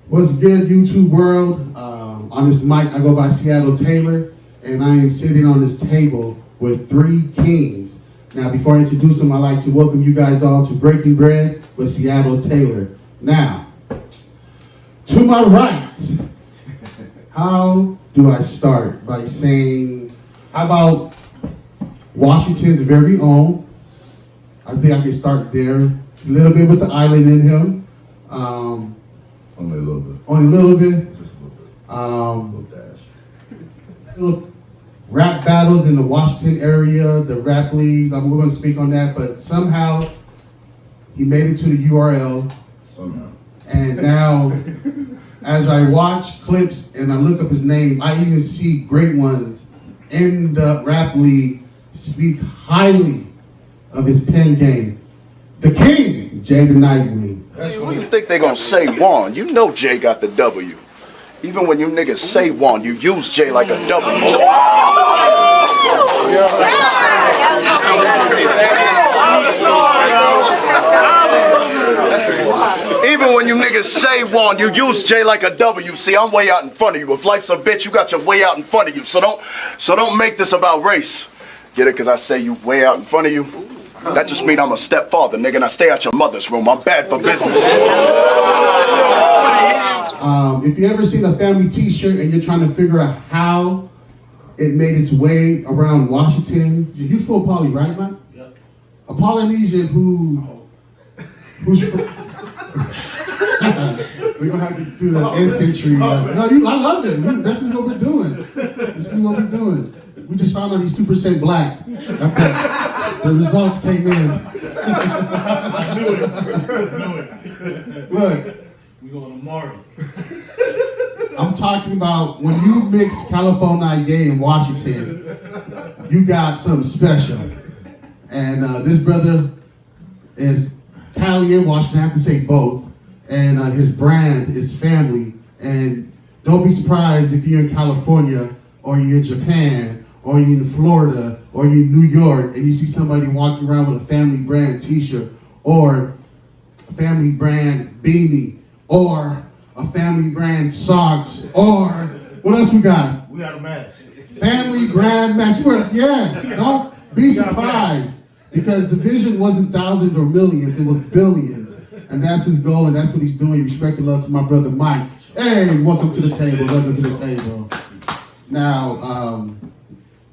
What's good, YouTube world? On this mic, I go by Seattle Taylor, and I am sitting on this table with three kings. Now, before I introduce them, I'd like to welcome you guys all to Breaking Bread with Seattle Taylor. Now, to my right, how do I start? By saying, how about Washington's very own? I think I can start there. A little bit with the island in him. Only a little bit. Only a little bit. Just a little bit. Um, Little dash. Little rap battles in the Washington area, the rap leagues. We're going to speak on that, but somehow he made it to the URL. Somehow. And now, as I watch clips and I look up his name, I even see great ones in the rap league speak highly of his pen game. The king, Jey The Nitewing. Who you think they gonna say Juan? You know Jey got the W. Even when you niggas say Juan, you use Jey like a W. Even when you niggas say Juan, you use Jey like a W. See, I'm way out in front of you. If life's a bitch, you got your way out in front of you. So don't make this about race. Get it? Cause I say you way out in front of you. That just mean I'm a stepfather, nigga, and I stay out your mother's room. I'm bad for business. If you ever seen a family t-shirt and you're trying to figure out how it made its way around Washington, you full poly, right, Mike? Yep. A Polynesian who's from... We're gonna have to do the end century. No, I love it. This is what we're doing. We just found out he's 2% black. The results came in. I knew it. Look. We going to Marty. I'm talking about when you mix California gay and Washington, you got something special. And this brother is Cali and Washington, I have to say both. And his brand is family. And don't be surprised if you're in California or you're in Japan or you're in Florida or you're in New York and you see somebody walking around with a family brand t-shirt or a family brand beanie or a family brand socks or what else we got? We got a match. Family brand match. Yes, don't be surprised because the vision wasn't thousands or millions, it was billions. And that's his goal and that's what he's doing. Respect and love to my brother Mike. Hey, welcome to the table, welcome to the table. Now,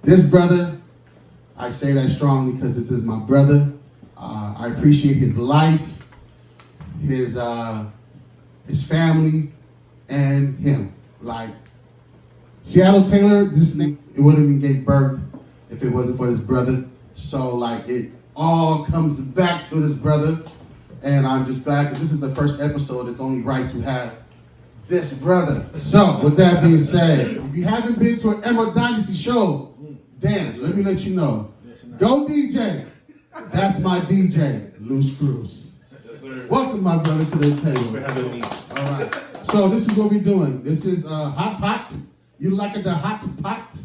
this brother, I say that strongly because this is my brother. I appreciate his life, his family, and him. Like, Seattle Taylor, this name, it wouldn't even gave birth if it wasn't for this brother. So, like, it all comes back to this brother. And I'm just glad because this is the first episode. It's only right to have this brother. So, with that being said, if you haven't been to an Emerald Dynasty show, dance, let me let you know. Go DJ. That's my DJ, LuceScrewz. Yes, welcome, my brother, to the table. All right. So this is what we're doing. This is hot pot. You like it, the hot pot.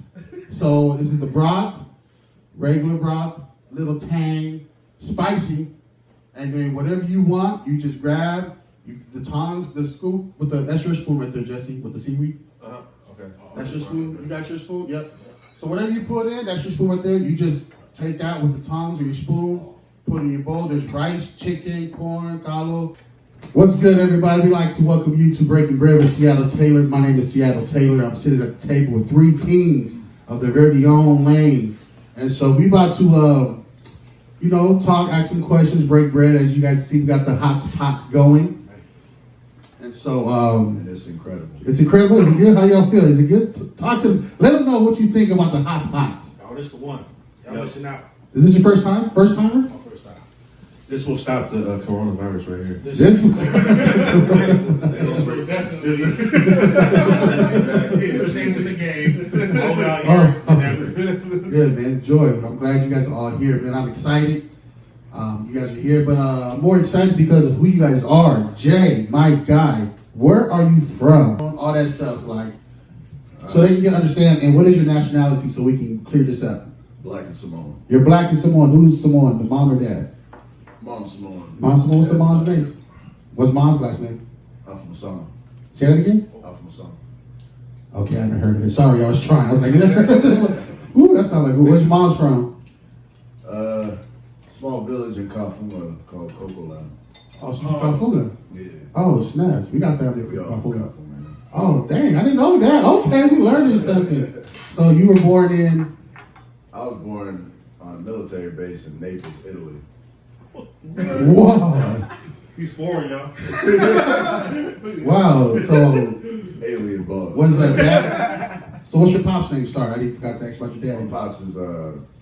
So this is the broth, regular broth, little tang, spicy, and then whatever you want, you just grab the tongs, the scoop with the. That's your spoon right there, Jesse, with the seaweed. Okay. That's your spoon. You got your spoon. Yep. So whatever you put in, that's your spoon right there. You just take out with the tongs or your spoon, put it in your bowl. There's rice, chicken, corn, callo. What's good, everybody? We'd like to welcome you to Breaking Bread with Seattle Taylor. My name is Seattle Taylor. I'm sitting at the table with three kings of their very own lane. And so we about to, talk, ask some questions, break bread. As you guys see, we got the hot pot going. And so, And it's incredible. It's incredible. Is it good? How y'all feel? Is it good? Talk to them. Let them know what you think about the hot pots. Oh, this the one. Y'all missing out. Is this your first time? First timer? My first time. This will stop the coronavirus right here. This was. Definitely. Changing the game. All out here. Good, man. Enjoy. I'm glad you guys are all here, man. I'm excited. You guys are here, but I'm more excited because of who you guys are. Jey, my guy, where are you from? All that stuff, like, so they can understand. And what is your nationality so we can clear this up? Black and Samoan. You're black and Samoan. Who's Samoan? The mom or dad? Mom Samoan. Mom Samoan. What's the mom's name? What's mom's last name? I'm from Samoa. Say that again? Off of my song. Okay, I haven't heard of it. Sorry, I was trying. I was like, ooh, that sounds like, where's your mom's from? Small village in Kafuma called Coco Land. Oh, she's from Kafuga. Yeah. Oh, snaps. We got family We from all from Kafuga. Kafuma, man. Oh, dang, I didn't know that. Okay, we learned something. So you were born in, I was born on a military base in Naples, Italy. wow. He's foreign, y'all. Wow, so Alien bug. what's that, dad? So what's your pop's name? Sorry, I didn't forgot to ask about your My dad. pops is,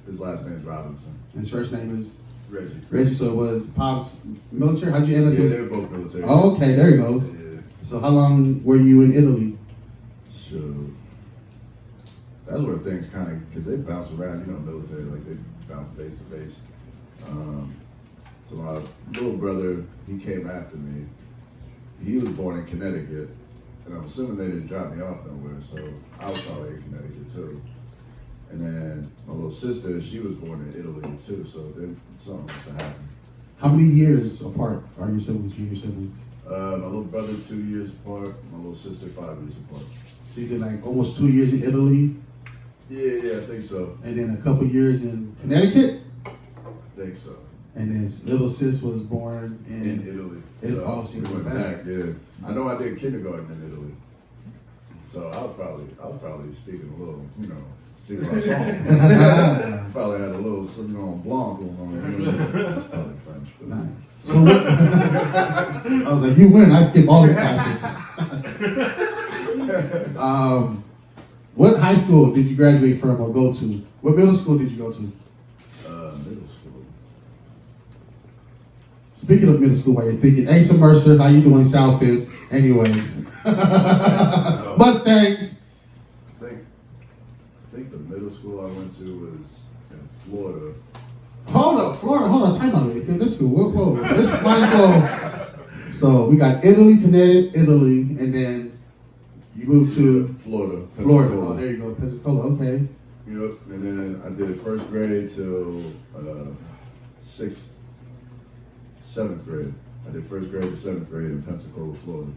his last name's Robinson. His first name is Reggie. Reggie, so it was pop's military? How'd you end up Yeah, in? they were both military. Oh, okay, there you go. Yeah. So how long were you in Italy? Sure. That's where things kind of, because they bounce around, you know, military, like they bounce base to base. So my little brother, he came after me. He was born in Connecticut, and I'm assuming they didn't drop me off nowhere, so I was probably in Connecticut too. And then my little sister, she was born in Italy too, so then something must have happened. How many years apart are your siblings, you and your siblings? My little brother 2 years apart, my little sister 5 years apart. So you did like almost 2 years in Italy, Yeah, I think so. and then a couple years in Connecticut, I think so. and then little sis was born In in Italy. Oh, so you we went went back. back. Yeah, I know I did kindergarten in Italy, so I was probably speaking a little, you know, singing my song. Probably had a little something on blanc going on. You know, that's probably French, but Nice. So what, I was like, you win. I skip all the classes. What high school did you graduate from or go to? What middle school did you go to? middle school. Speaking of middle school, while you're thinking, Asa Mercer, how you doing, Southfield? Anyways, Mustangs. I think the middle school I went to was in Florida. Hold up, Florida. Hold on, time out. Let's go. Whoa. This might as well. So we got Italy, Connecticut, Italy, and then you moved to Florida. Florida. Pensacola. Oh, there you go, Pensacola. Okay. Yep, and then I did first grade till seventh grade. I did first grade to seventh grade in Pensacola, Florida.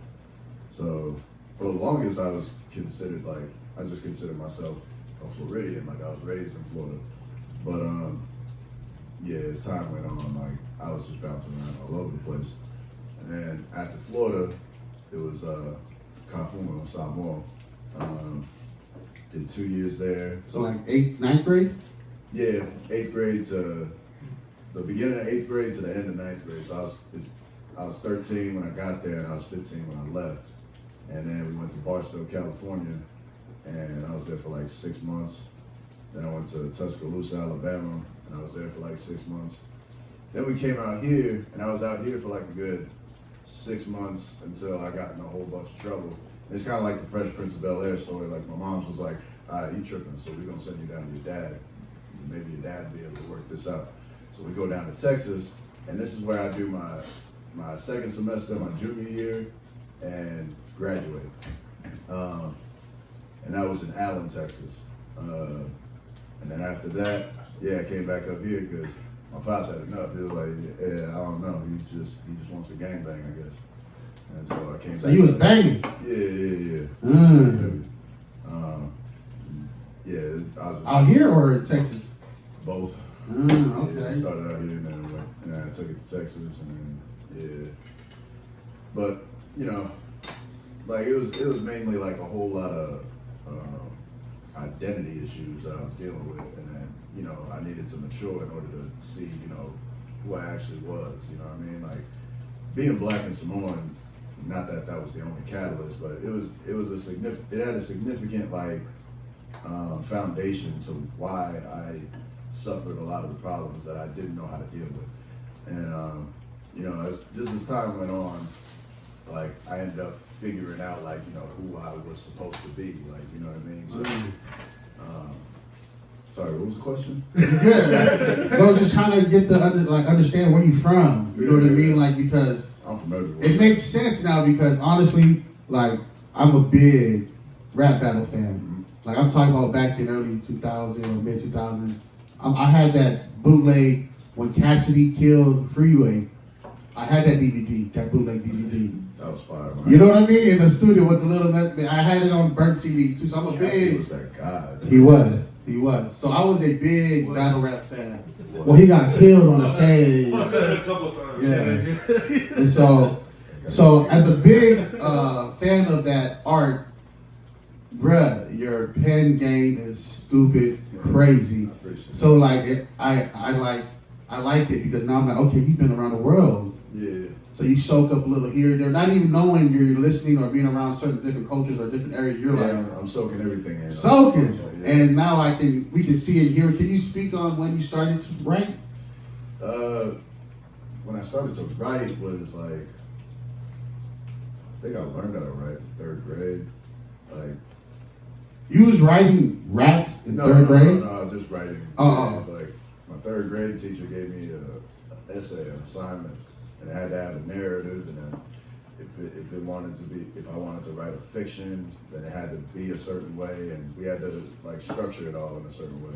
So for the longest, I was considered I just considered myself a Floridian, like I was raised in Florida. But yeah, as time went on, I was just bouncing around all over the place. And then after Florida, it was Kafuma, Samoa. Did 2 years there. So like 8th, 9th grade? Yeah, 8th grade to the beginning of 8th grade to the end of 9th grade. So I was 13 when I got there, and I was 15 when I left. And then we went to Barstow, California, and I was there for like 6 months. Then I went to Tuscaloosa, Alabama, and I was there for like 6 months. Then we came out here, and I was out here for like a good 6 months until I got in a whole bunch of trouble. It's kind of like the Fresh Prince of Bel-Air story. Like my mom's was like, all right, you tripping, so we're gonna send you down to your dad. Maybe your dad will be able to work this out. So we go down to Texas, and this is where I do my second semester, my junior year, and graduate. And that was in Allen, Texas. And then after that, yeah, I came back up here because my pops had enough. He was like, yeah, I don't know. He just wants to gangbang, I guess. And so I came back. So you was banging? Yeah. Mm. Yeah, I was just Out here or in Texas? both. Mm, Yeah, I okay. started out here and then I took it to Texas and then, yeah. But, you know, like it was mainly like a whole lot of identity issues that I was dealing with, and then, you know, I needed to mature in order to see, you know, who I actually was, you know what I mean? Like being black and Samoan, not that that was the only catalyst, but it had a significant like foundation to why I suffered a lot of the problems that I didn't know how to deal with. And you know, as time went on, like I ended up figuring out like, you know, who I was supposed to be, like, you know what I mean? So sorry, what was the question? Good. Bro, just trying to get the understand where you from. You know what I mean? Like, because I'm from everywhere. it makes sense now, because honestly, like, I'm a big rap battle fan. Like, I'm talking about back in early 2000 or mid 2000s. I had that bootleg when Cassidy killed Freeway. I I had that DVD, that bootleg DVD. That was fire. You know what I mean? In the studio with the little, I had it on burnt CDs too. So I'm a He big. was that guy. He was. So I was a big battle rap fan. Well, he got killed on the stage. A couple of times. Yeah. And so as a big fan of that art, bruh, your pen game is stupid, crazy. So like, I like it because now I'm like, okay, you've been around the world. Yeah. So you soak up a little here and there, not even knowing you're listening or being around certain different cultures or different areas. You're Yeah, like, I'm soaking everything in. soaking. Yeah. And now we can see and hear it. Can you speak on when you started to write? When I started to write was like, I think I learned how to write in third grade. Like, You was writing raps in third grade? No, just writing. Oh. Like, my third grade teacher gave me an essay, an assignment, and it had to have a narrative, and then if I wanted to write a fiction, then it had to be a certain way, and we had to like structure it all in a certain way.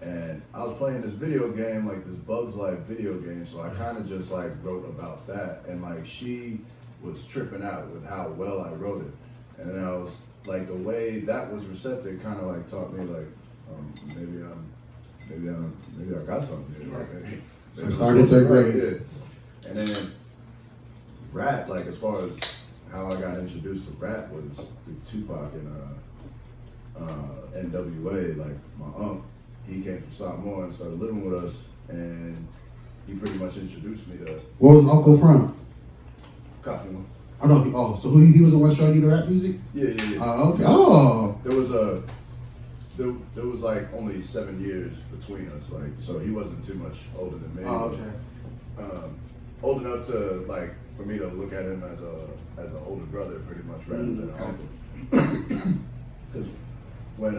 And I was playing this video game, like this Bugs Life video game, so I kind of just like wrote about that, and like she was tripping out with how well I wrote it, and then I was like, the way that was receptive kind of like taught me like, maybe I got something here. Like, maybe So I started third grade. Yeah. And then rap, like as far as how I got introduced to rap was through Tupac and NWA. Like my uncle, he came from Samoa and started living with us, and he pretty much introduced me to Where was Uncle from? Coffee One. I know. So he was the one showing you the rap music? Yeah. Okay. Oh. There was like only 7 years between us, like, so he wasn't too much older than me. Oh, okay. Old enough to like for me to look at him as an older brother, pretty much, rather than an uncle. Because when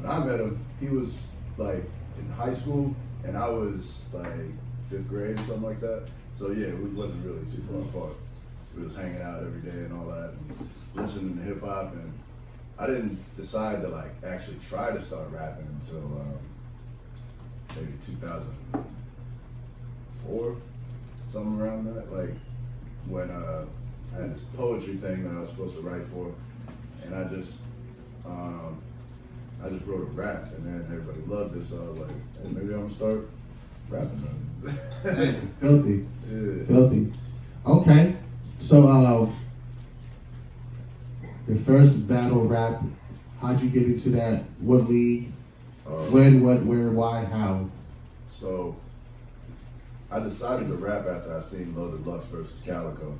I met him, he was like in high school, and I was like 5th grade or something like that. So yeah, we wasn't really too far apart. We was hanging out every day and all that, and listening to hip hop. And I didn't decide to like actually try to start rapping until maybe 2004, something around that. Like when I had this poetry thing that I was supposed to write for, and I just wrote a rap, and then everybody loved it. So I was like, hey, maybe I'm gonna start rapping. Dang, filthy. Yeah. Filthy. Okay. So, your first battle rap, how'd you get into that? What league? When, what, where, why, how? So, I decided to rap after I seen Loaded Lux versus Calico.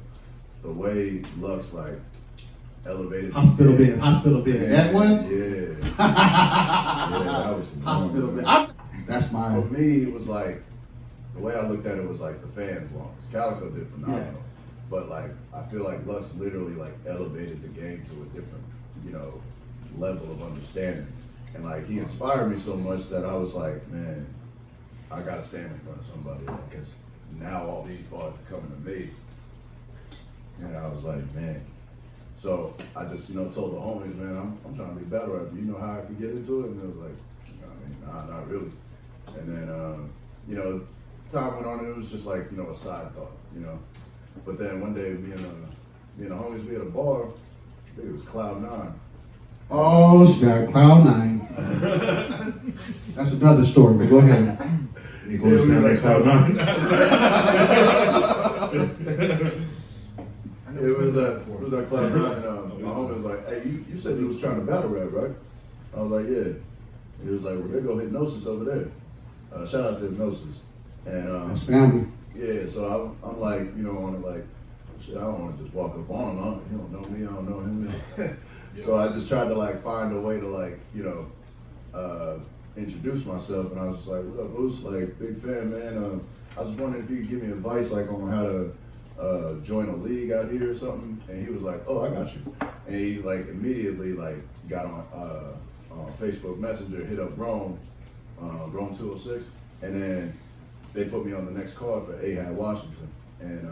The way Lux like elevated Hospital Bed. That one? Yeah. Yeah, that was Hospital Bed. That's For mine. me, it was like, the way I looked at it was like the fans want. Calico did phenomenal. Yeah. But like, I feel like Lux literally like elevated the game to a different, level of understanding. And like, he inspired me so much that I was like, man, I gotta stand in front of somebody, because now all these bars are coming to me. And I was like, man. So I just, told the homies, man, I'm trying to be better at it. You know how I could get into it? And it was like, nah, not really. And then, time went on, and it was just like, a side thought, But then one day, me and the homies, we had a bar. I think it was Cloud 9. Oh, snap. Cloud 9. That's another story, but go ahead. You going to sound like Cloud 9? It was at Cloud 9, and my homie was like, hey, you said you was trying to battle rap, right? I was like, yeah. He was like, well, they go Hypnosis over there. Shout out to Hypnosis. And That's family. yeah, so I'm like, on it like, shit, I don't want to just walk up on him. He don't know me, I don't know him. So I just tried to like find a way to like, introduce myself, and I was just like, what up, Luce? Like, big fan, man. I was wondering if you could give me advice like on how to join a league out here or something. And he was like, oh, I got you. And he like immediately like got on Facebook Messenger, hit up Rome 206, and then they put me on the next card for Ahad Washington. And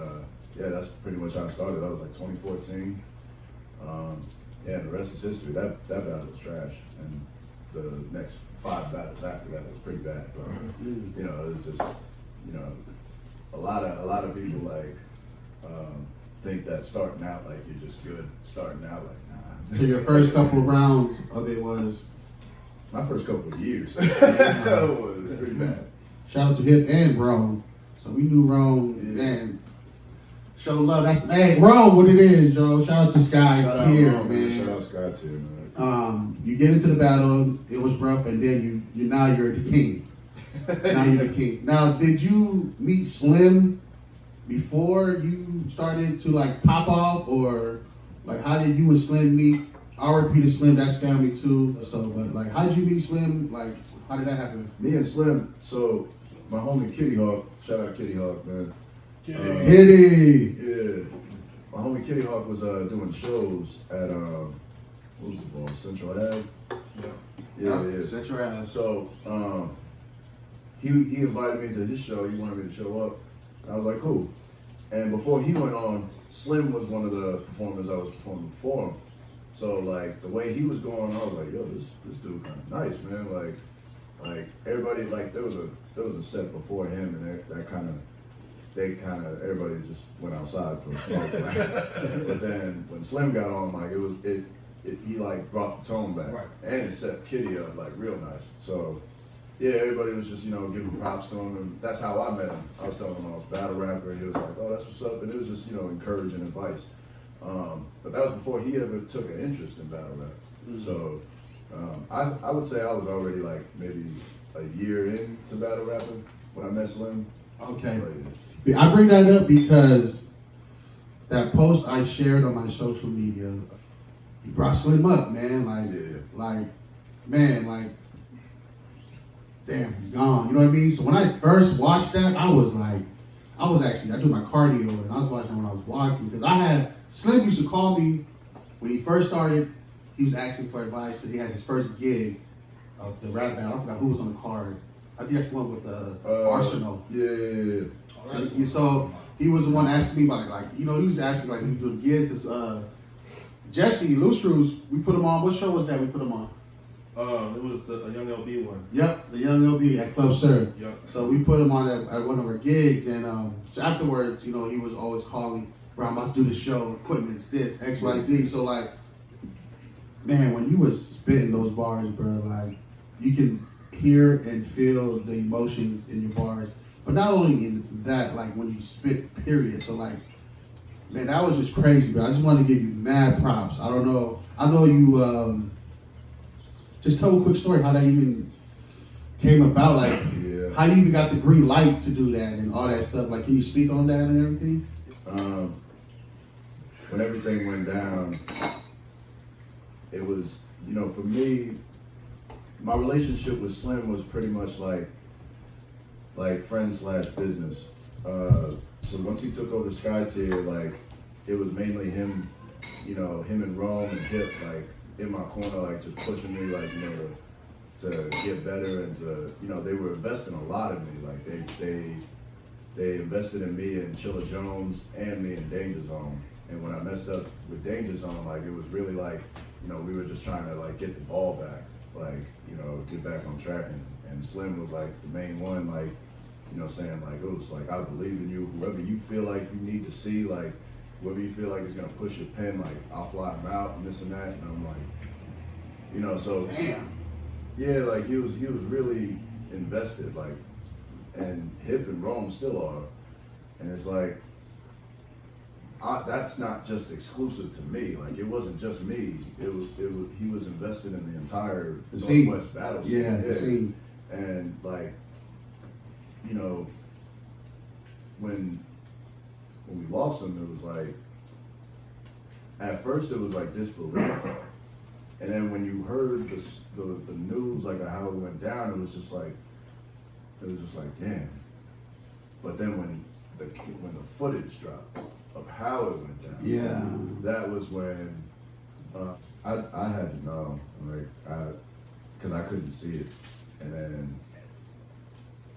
yeah, that's pretty much how I started. That was like 2014. Yeah, the rest is history. That battle was trash. And the next 5 battles after that was pretty bad. But, it was just, a a lot of people like think that starting out like you're just good. Starting out like nah. So your first couple of rounds of it was. My first couple of years was pretty bad. Shout out to Hip and Rome. So we knew Rome, man. Show love. That's hey Rome, what it is, Joe. Shout out to Sky Tier, man. Shout out Sky Tier, man. You get into the battle, it was rough, and then you're the king. Now you're the king. Now, did you meet Slim before you started to like pop off, or like how did you and Slim meet? RP to Slim, that's family too. So, but like, how did you meet Slim? Like, how did that happen? Me and Slim. So my homie Kitty Hawk. Shout out Kitty Hawk, man. Kitty. Yeah. My homie Kitty Hawk was doing shows at what was the ball? Central Ave. Yeah. Central Ave. So he invited me to his show. He wanted me to show up. And I was like, cool. And before he went on, Slim was one of the performers I was performing before him. So like the way he was going, I was like, yo, this dude kind of nice, man. Like everybody, like there was a set before him, and everybody just went outside for a smoke. But then when Slim got on, like he like brought the tone back, right. And it set Kitty up like real nice. So yeah, everybody was just giving props to him, and that's how I met him. I was telling him I was a battle rapper, and he was like, oh, that's what's up, and it was just encouraging advice. But that was before he ever took an interest in battle rap. Mm-hmm. So I would say I was already like maybe a year into battle rapping when I met Slim. Okay. I bring that up because that post I shared on my social media, you brought Slim up, man. Damn, he's gone. You know what I mean? So when I first watched that, I do my cardio, and I was watching when I was walking, because Slim used to call me when he first started. He was asking for advice because he had his first gig of the rap battle. I forgot who was on the card. I think that's the one with the Arsenal. Yeah. So he was the one asking me about he was asking like who do the gig, because Jesse LuceScrewz, we put him on. What show was that we put him on? It was the Young LB one. Yep, the Young LB at Club Sir. Yep. So we put him on at one of our gigs, and so afterwards, he was always calling, bro, I'm about to do the show, equipment's this, X, Y, Z. So like, man, when you was spitting those bars, bro, like, you can hear and feel the emotions in your bars. But not only in that, like when you spit, period. So like, man, that was just crazy, bro. I just want to give you mad props. I don't know. I know you. Just tell a quick story how that even came about. Like, how you even got the green light to do that and all that stuff. Like, can you speak on that and everything? When everything went down, it was, for me, my relationship with Slim was pretty much like friend/business. So once he took over Sky Tier, like, it was mainly him, him and Rome and Hip, like, in my corner, like, just pushing me, like, to get better, and to, they were investing a lot in me. Like, they invested in me and Chilla Jones and me in Danger Zone. And when I messed up with Danger Zone, like, it was really like, we were just trying to, like, get the ball back, like, get back on track. And Slim was, like, the main one, like, saying, like, oh, it's like, I believe in you. Whoever you feel like you need to see, like, whoever you feel like is gonna push your pen, like, I'll fly him out and this and that. And I'm like, so damn. Yeah, like, he was really invested, like, and Hip and Rome still are. And it's like, that's not just exclusive to me. Like, it wasn't just me. It was he was invested in the entire Northwest battle scene. Yeah, the scene. And like, when we lost him, it was like, at first it was like disbelief, and then when you heard the news, like, how it went down, it was just like damn. But then when the footage dropped of how it went down, that was when I had to know, like, because I couldn't see it, and then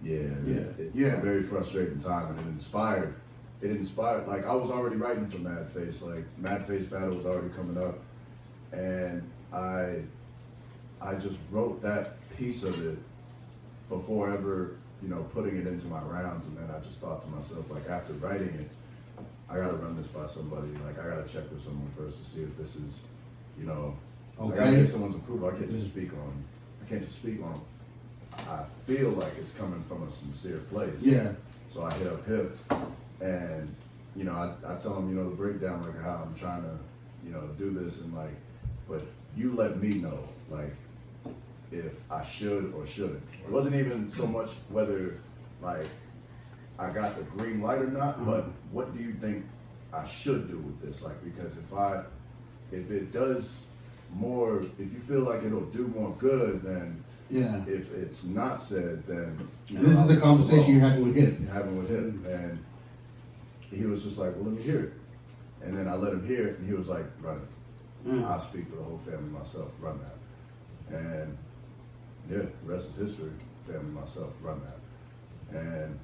a very frustrating time, and it inspired, like, I was already writing for Mad Face, like, Mad Face battle was already coming up, and I just wrote that piece of it before ever you know, putting it into my rounds, and then I just thought to myself, like, after writing it, I gotta run this by somebody. Like, I gotta check with someone first to see if this is, you know, I gotta get someone's approval. I can't just speak on. I feel like it's coming from a sincere place. Yeah. So I hit up Hip, and you know, I tell him, you know, the breakdown, like how I'm trying to, you know, do this, and like, but you let me know, like, if I should or shouldn't. It wasn't even so much whether, like, I got the green light or not, but what do you think I should do with this? Like, because if it does more, if you feel like it'll do more good, then yeah. If it's not said, then and this is the conversation you're having with him. And he was just like, well, let me hear it. And then I let him hear it, and he was like, run it. I'll speak for the whole family myself, run that. And yeah, the rest is history. Family myself, run that. And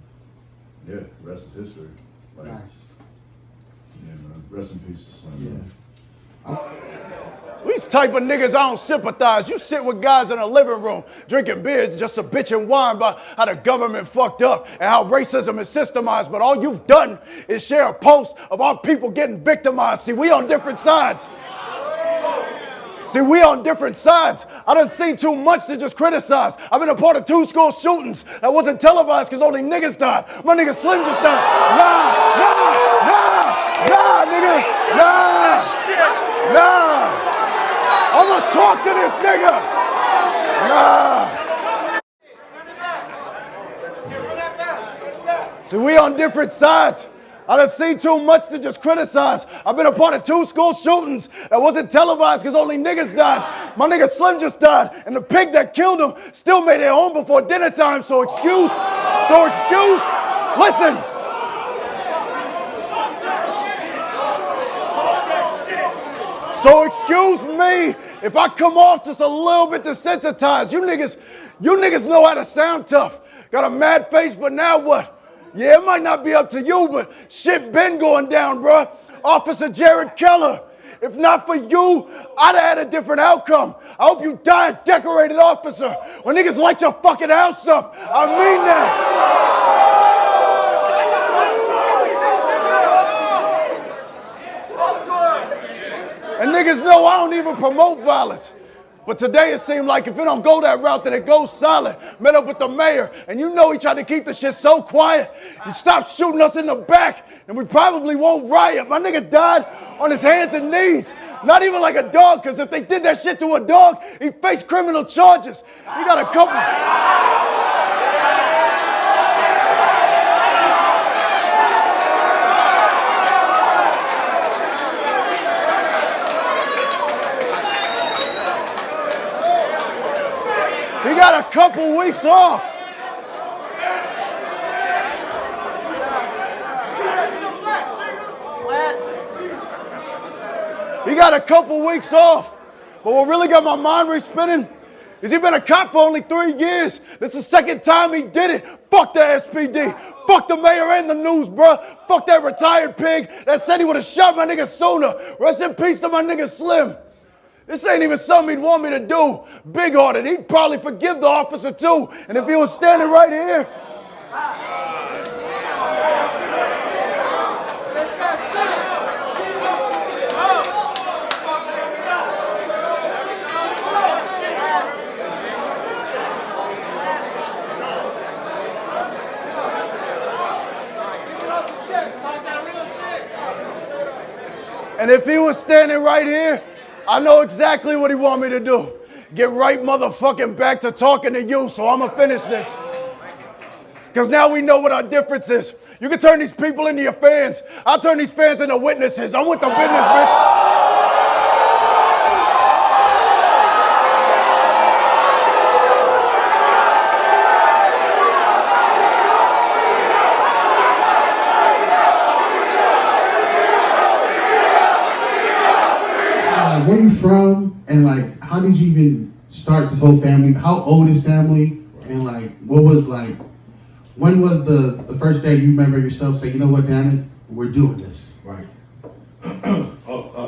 yeah, the rest is history. Like, Nice. Yeah, man. Rest in peace to Slim. Yeah. These type of niggas I don't sympathize. You sit with guys in a living room drinking beer just a bitch and whine about how the government fucked up and how racism is systemized, but all you've done is share a post of our people getting victimized. See, we on different sides. I done seen too much to just criticize. I've been a part of 2 school shootings that wasn't televised because only niggas died. My nigga Slim just died. Nah, nigga. Nah. I'ma talk to this nigga. Nah. See, we on different sides. I done seen too much to just criticize. I've been a part of 2 school shootings that wasn't televised because only niggas died. My nigga Slim just died, and the pig that killed him still made it home before dinner time. So excuse, listen. So excuse me if I come off just a little bit desensitized. You niggas know how to sound tough. Got a mad face, but now what? Yeah, it might not be up to you, but shit been going down, bruh. Officer Jared Keller. If not for you, I'd have had a different outcome. I hope you die a decorated officer when niggas light your fucking house up. I mean that. And niggas know I don't even promote violence. But today it seemed like if it don't go that route, then it goes silent. Met up with the mayor, and you know he tried to keep the shit so quiet. He stopped shooting us in the back, and we probably won't riot. My nigga died on his hands and knees. Not even like a dog, because if they did that shit to a dog, he'd face criminal charges. He got a couple... He got a couple weeks off. He got a couple weeks off. But what really got my mind re-spinning is he been a cop for only 3 years. This is the 2nd time he did it. Fuck the SPD. Fuck the mayor and the news, bruh. Fuck that retired pig that said he would have shot my nigga sooner. Rest in peace to my nigga Slim. This ain't even something he'd want me to do. Big-hearted. He'd probably forgive the officer too. And if he was standing right here. And if he was standing right here, I know exactly what he want me to do. Get right motherfucking back to talking to you, so I'm gonna finish this. Because now we know what our difference is. You can turn these people into your fans. I'll turn these fans into witnesses. I'm with the business, bitch. Where you from, and like, how did you even start this whole family? How old is family? And like, what was like, when was the first day you remember yourself say, you know what, damn it, we're doing this? Right.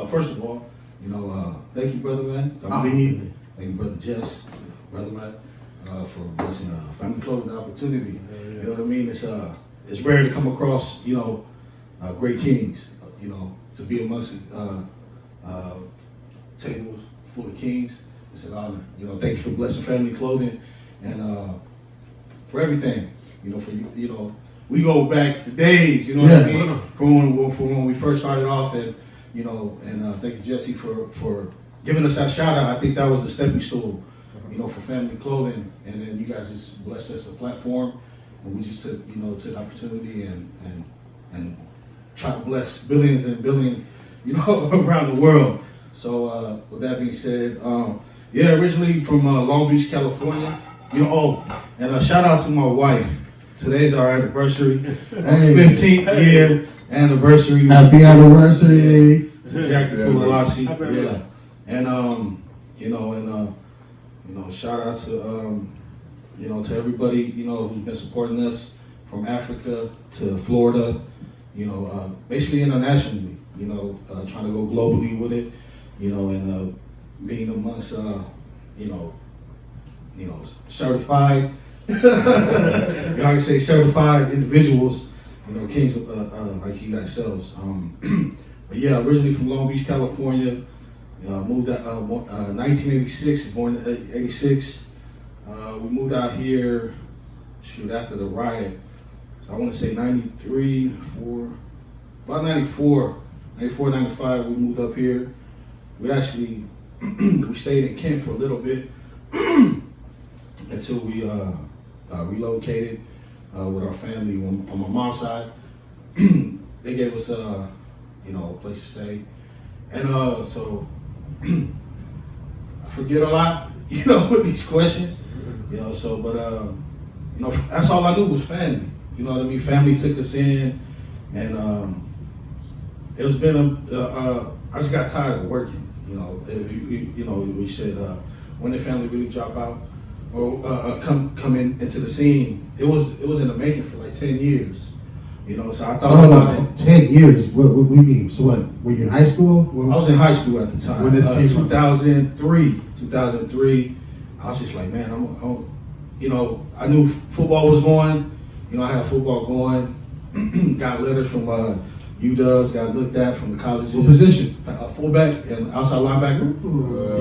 First of all, you know, thank you, brother man. Oh, Thank you, brother Jess, brother man. for blessing Family Clothing the opportunity. You know what I mean? It's rare to come across, great kings, to be amongst tables full of kings. It's an honor. Thank you for blessing Family Clothing and for everything. For you, we go back for days. You know what I mean? From when we first started off, and thank you, Jesse, for giving us that shout out. I think that was a stepping stool, for Family Clothing, and then you guys just blessed us a platform, and we just took the opportunity and try to bless billions and billions, around the world. So with that being said, originally from Long Beach, California. And a shout out to my wife. Today's our anniversary, 15th year anniversary. Happy anniversary, Jackie Kulalachi. Yeah, and shout out to to everybody who's been supporting us from Africa to Florida. Basically internationally. Trying to go globally with it. And being amongst certified, like I say, certified individuals, kings like you guys selves. But yeah, originally from Long Beach, California, moved out 1986, born in 86. We moved out here, after the riot. So I want to say 93, about 94, 95, we moved up here. We actually, we stayed in Kent for a little bit until we relocated with our family on my mom's side. They gave us a place to stay, and so I forget a lot, with these questions, but that's all I knew was family. You know what I mean? Family took us in, and it's been I just got tired of working. We said when the family really drop out or come into the scene, it was in the making for like 10 years. So I thought about it. 10 years? What do you mean? So what, were you in high school? I was in high school at the time. When this came 2003. I was just like, man, I knew football was going. I had football going. Got letters from UW, got looked at from the colleges. What position? Fullback and outside linebacker.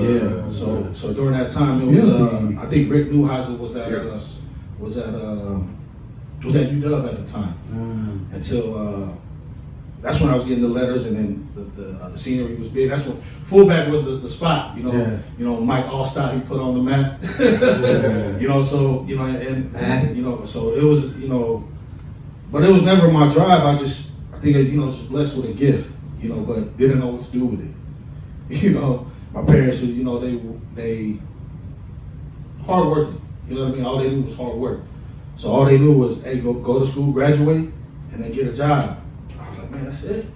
Yeah. So during that time, it was I think Rick Neuheisel was at UW at the time. Until that's when I was getting the letters, and then the scenery was big. That's when fullback was the spot. Mike Allstott, he put on the map. So so it was but it was never my drive. I think just blessed with a gift, but didn't know what to do with it. My parents, they hard working. You know what I mean? All they knew was hard work. So all they knew was, hey, go to school, graduate, and then get a job. I was like, man, that's it.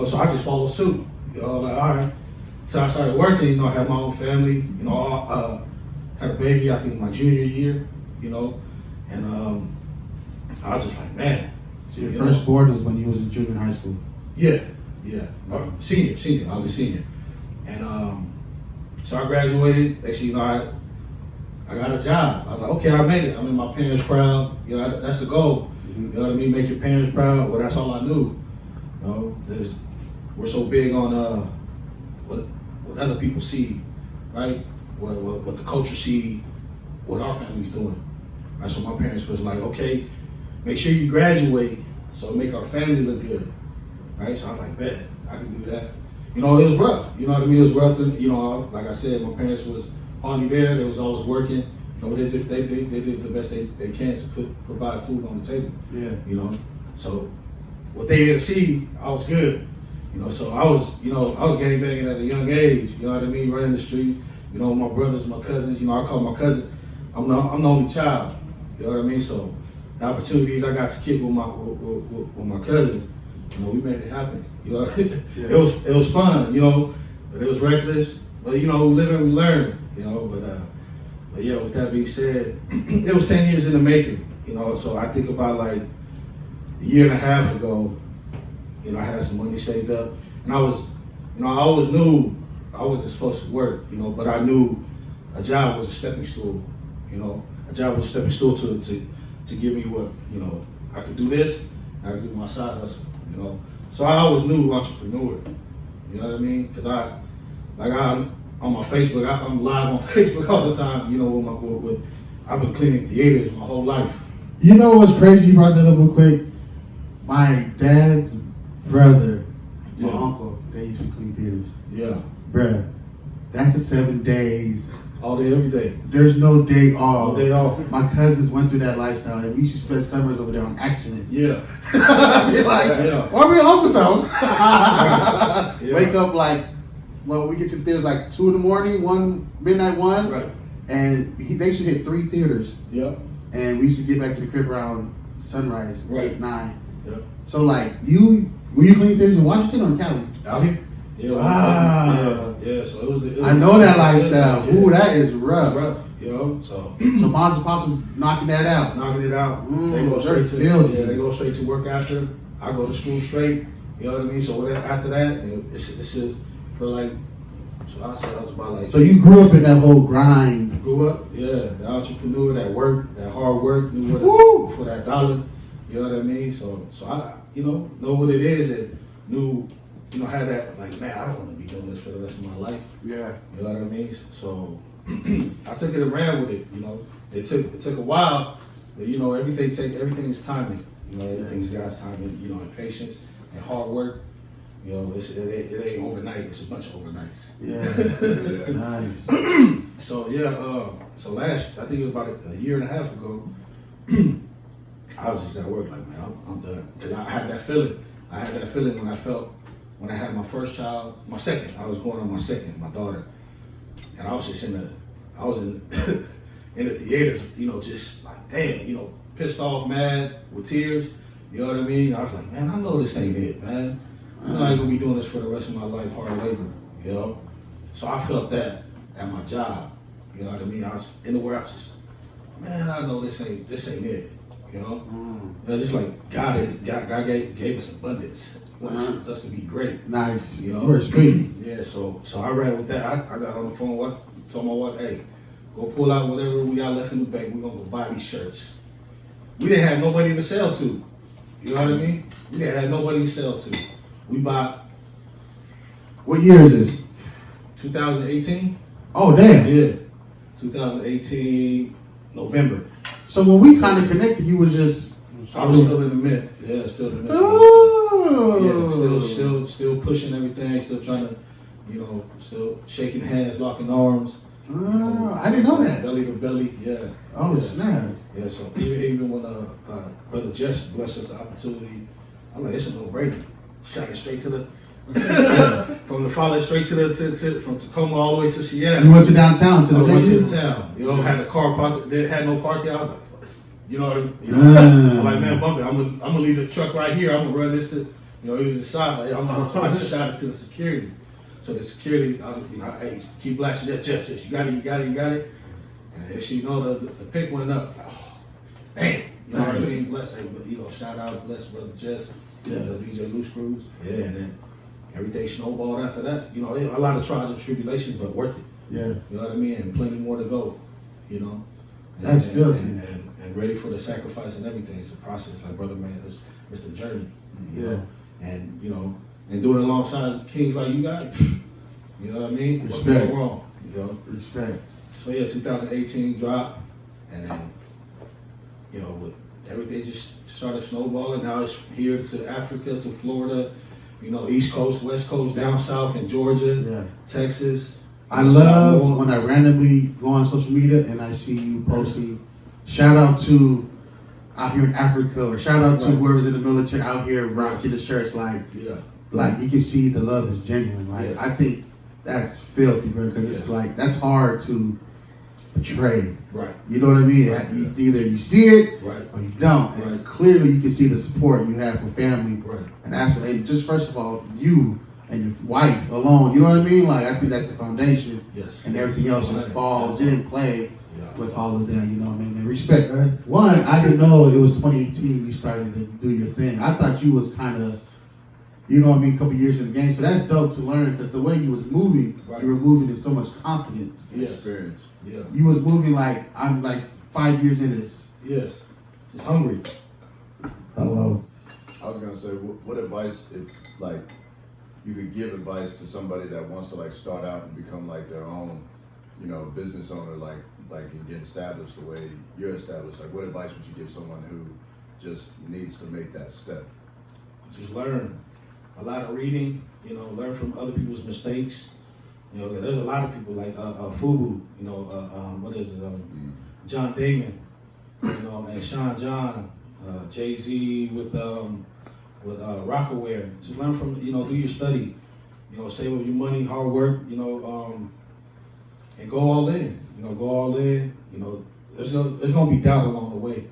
So I just followed suit. Like, all right. So I started working. I had my own family. Had a baby, I think, my junior year. And I was just like, man. So your first board was when you was in junior high school? Yeah. Senior. I was a senior. And so I graduated. Actually, I got a job. I was like, okay, I made it. I made my parents proud. That's the goal. You know what I mean? Make your parents proud. Well, that's all I knew. We're so big on what other people see, right? What the culture see, what our family's doing. Right? So my parents was like, okay, make sure you graduate so make our family look good. Right? So I was like, bet, I can do that. It was rough. You know what I mean? It was rough to, like I said, my parents was hardly there. They was always working. They did the best they can to provide food on the table. Yeah. So what they didn't see, I was good. So I was gangbanging at a young age. You know what I mean? Running the street. My brothers, my cousins. I call my cousin. I'm the only child. You know what I mean? So the opportunities I got to kick with my cousins, we made it happen. Yeah. It was fun. But it was reckless. But we live and we learn. But yeah, with that being said, it was 10 years in the making, so I think about like a year and a half ago, I had some money saved up, and I was, I always knew I wasn't supposed to work, but I knew a job was a stepping stool, a job was a stepping stool to give me what, you know, I could do this, I could do my side hustle, you know. So I always knew entrepreneur, you know what I mean? Because I'm on my Facebook, I'm live on Facebook all the time, you know, I've been cleaning theaters my whole life. You know what's crazy? You brought that up real quick. My dad's brother, my uncle, they used to clean theaters. Yeah. Bruh, that's a 7 days. All day, every day. There's no day off. All day off. My cousins went through that lifestyle, and we used to spend summers over there on accident. Yeah. We're like, Yeah. why are we at uncle's house? Yeah. Wake up like, well, we get to the theaters like 2 in the morning, midnight 1. Right. And they should hit 3 theaters. Yep. And we used to get back to the crib around sunrise, Right. 8, 9. Yep. So like, were you cleaning theaters in Washington or in Cali? Out here? Yeah. Wow. Yeah. So it was. I know that lifestyle. Ooh, that is rough. It's rough. You know. So Moms and Pops was knocking that out. knocking it out. Mm, They go straight to filthy. they go straight to work after. I go to school straight. You know what I mean. So after that, it's just for like. So I said I was about like. So you grew up in that whole grind. Grew up, yeah, the entrepreneur, that work, that hard work, knew Woo! what for that dollar, you know what I mean? So I, you know what it is, and knew, you know, had that, like, man, I don't want to be doing this for the rest of my life, Yeah. you know what I mean? So I took it and ran with it, you know. It took a while, but, you know, everything's timing, you know, everything's God's timing, you know, and patience and hard work. You know, it ain't overnight. It's a bunch of overnights. Yeah. Nice. So yeah, I think it was about a year and a half ago. I was just at work like, man, I'm done, because I had that feeling. I had that feeling when I had my first child, my second. I was going on my second, my daughter, and I was just in in the theaters, you know, just like, damn, you know, pissed off, mad, with tears. You know what I mean? I was like, man, I know this ain't it, man. I'm not gonna be doing this for the rest of my life, hard labor, you know? So I felt that at my job, you know what I mean? I was in the warehouse, just, man, I know this ain't it, you know? It's just like God gave us abundance, wants us to be great. Nice. You know? You were speaking. Yeah, so I ran with that. I got on the phone, told my wife, hey, go pull out whatever we got left in the bank, we're gonna go buy these shirts. We didn't have nobody to sell to, you know what I mean? We didn't have nobody to sell to. We bought. What year is this? 2018. Oh, damn. Yeah, 2018 November. So when we kind of connected, you was just. I was still in the mid. Yeah, still in the mid. Oh. Yeah, still pushing everything. Still trying to, you know, still shaking hands, locking arms. Oh, I didn't know that. Belly to belly. Yeah. Oh, yeah. snaps. Yeah. So even when Brother Jess blessed us the opportunity, I'm like, it's a no-brainer. Shot it straight to the from the Follet straight to from Tacoma all the way to Seattle. You went to downtown to the went to venue? the town. You know, had the car parked. They had no parking. I was like, you know what I mean? You know, I'm like, man, bump it. I'm gonna leave the truck right here. I'm gonna run this to. You know, he was a shot. Like, I just shot it to the security. So the security, hey, keep blasting. Yes, you got it. And as you know, the pick went up. Oh, man, you know what I mean? Bless, you know, shout out, bless Brother Jess. Yeah, DJ LuceScrewz. Yeah, and then everything snowballed after that. You know, a lot of trials and tribulations, but worth it. Yeah. You know what I mean? And plenty more to go. You know. That's good. And ready for the sacrifice and everything. It's a process, like brother man. It's the journey. You know? And you know, and doing it alongside kings like you guys. You know what I mean? Respect. What's going wrong? You know. Respect. So yeah, 2018 drop, and then you know with everything just started snowballing. Now it's here to Africa, to Florida, you know, East Coast, West Coast, down south in Georgia, Texas. I love when I randomly go on social media and I see you posting, shout out to out here in Africa, or shout out to whoever's in the military out here rocking the shirts. Like you can see the love is genuine. Like I think that's filthy, bro, because it's like that's hard to portray. Right. You know what I mean? It's either you see it or you don't. And clearly you can see the support you have for family. Right. And that's just first of all, you and your wife alone, you know what I mean? Like I think that's the foundation. Yes. And everything else just falls in play with all of that, you know what I mean? And respect, right? One, I didn't know it was 2018 you started to do your thing. I thought you was kind of, you know what I mean, a couple years in the game. So that's dope to learn, because the way you was moving, you were moving in so much confidence. Experience. You was moving like, I'm like 5 years in this. Yes. Just hungry. Hello. I was gonna say, what advice, if like you could give advice to somebody that wants to like start out and become like their own, you know, business owner, like and get established the way you're established. Like, what advice would you give someone who just needs to make that step? Just learn. A lot of reading. You know, learn from other people's mistakes. You know, there's a lot of people like Fubu. You know, what is it? John Damon. You know, and Sean John, Jay-Z with Rockaware. Just learn from, you know, do your study. You know, save up your money, hard work, you know, and go all in. You know, go all in. You know, there's gonna be doubt along the way.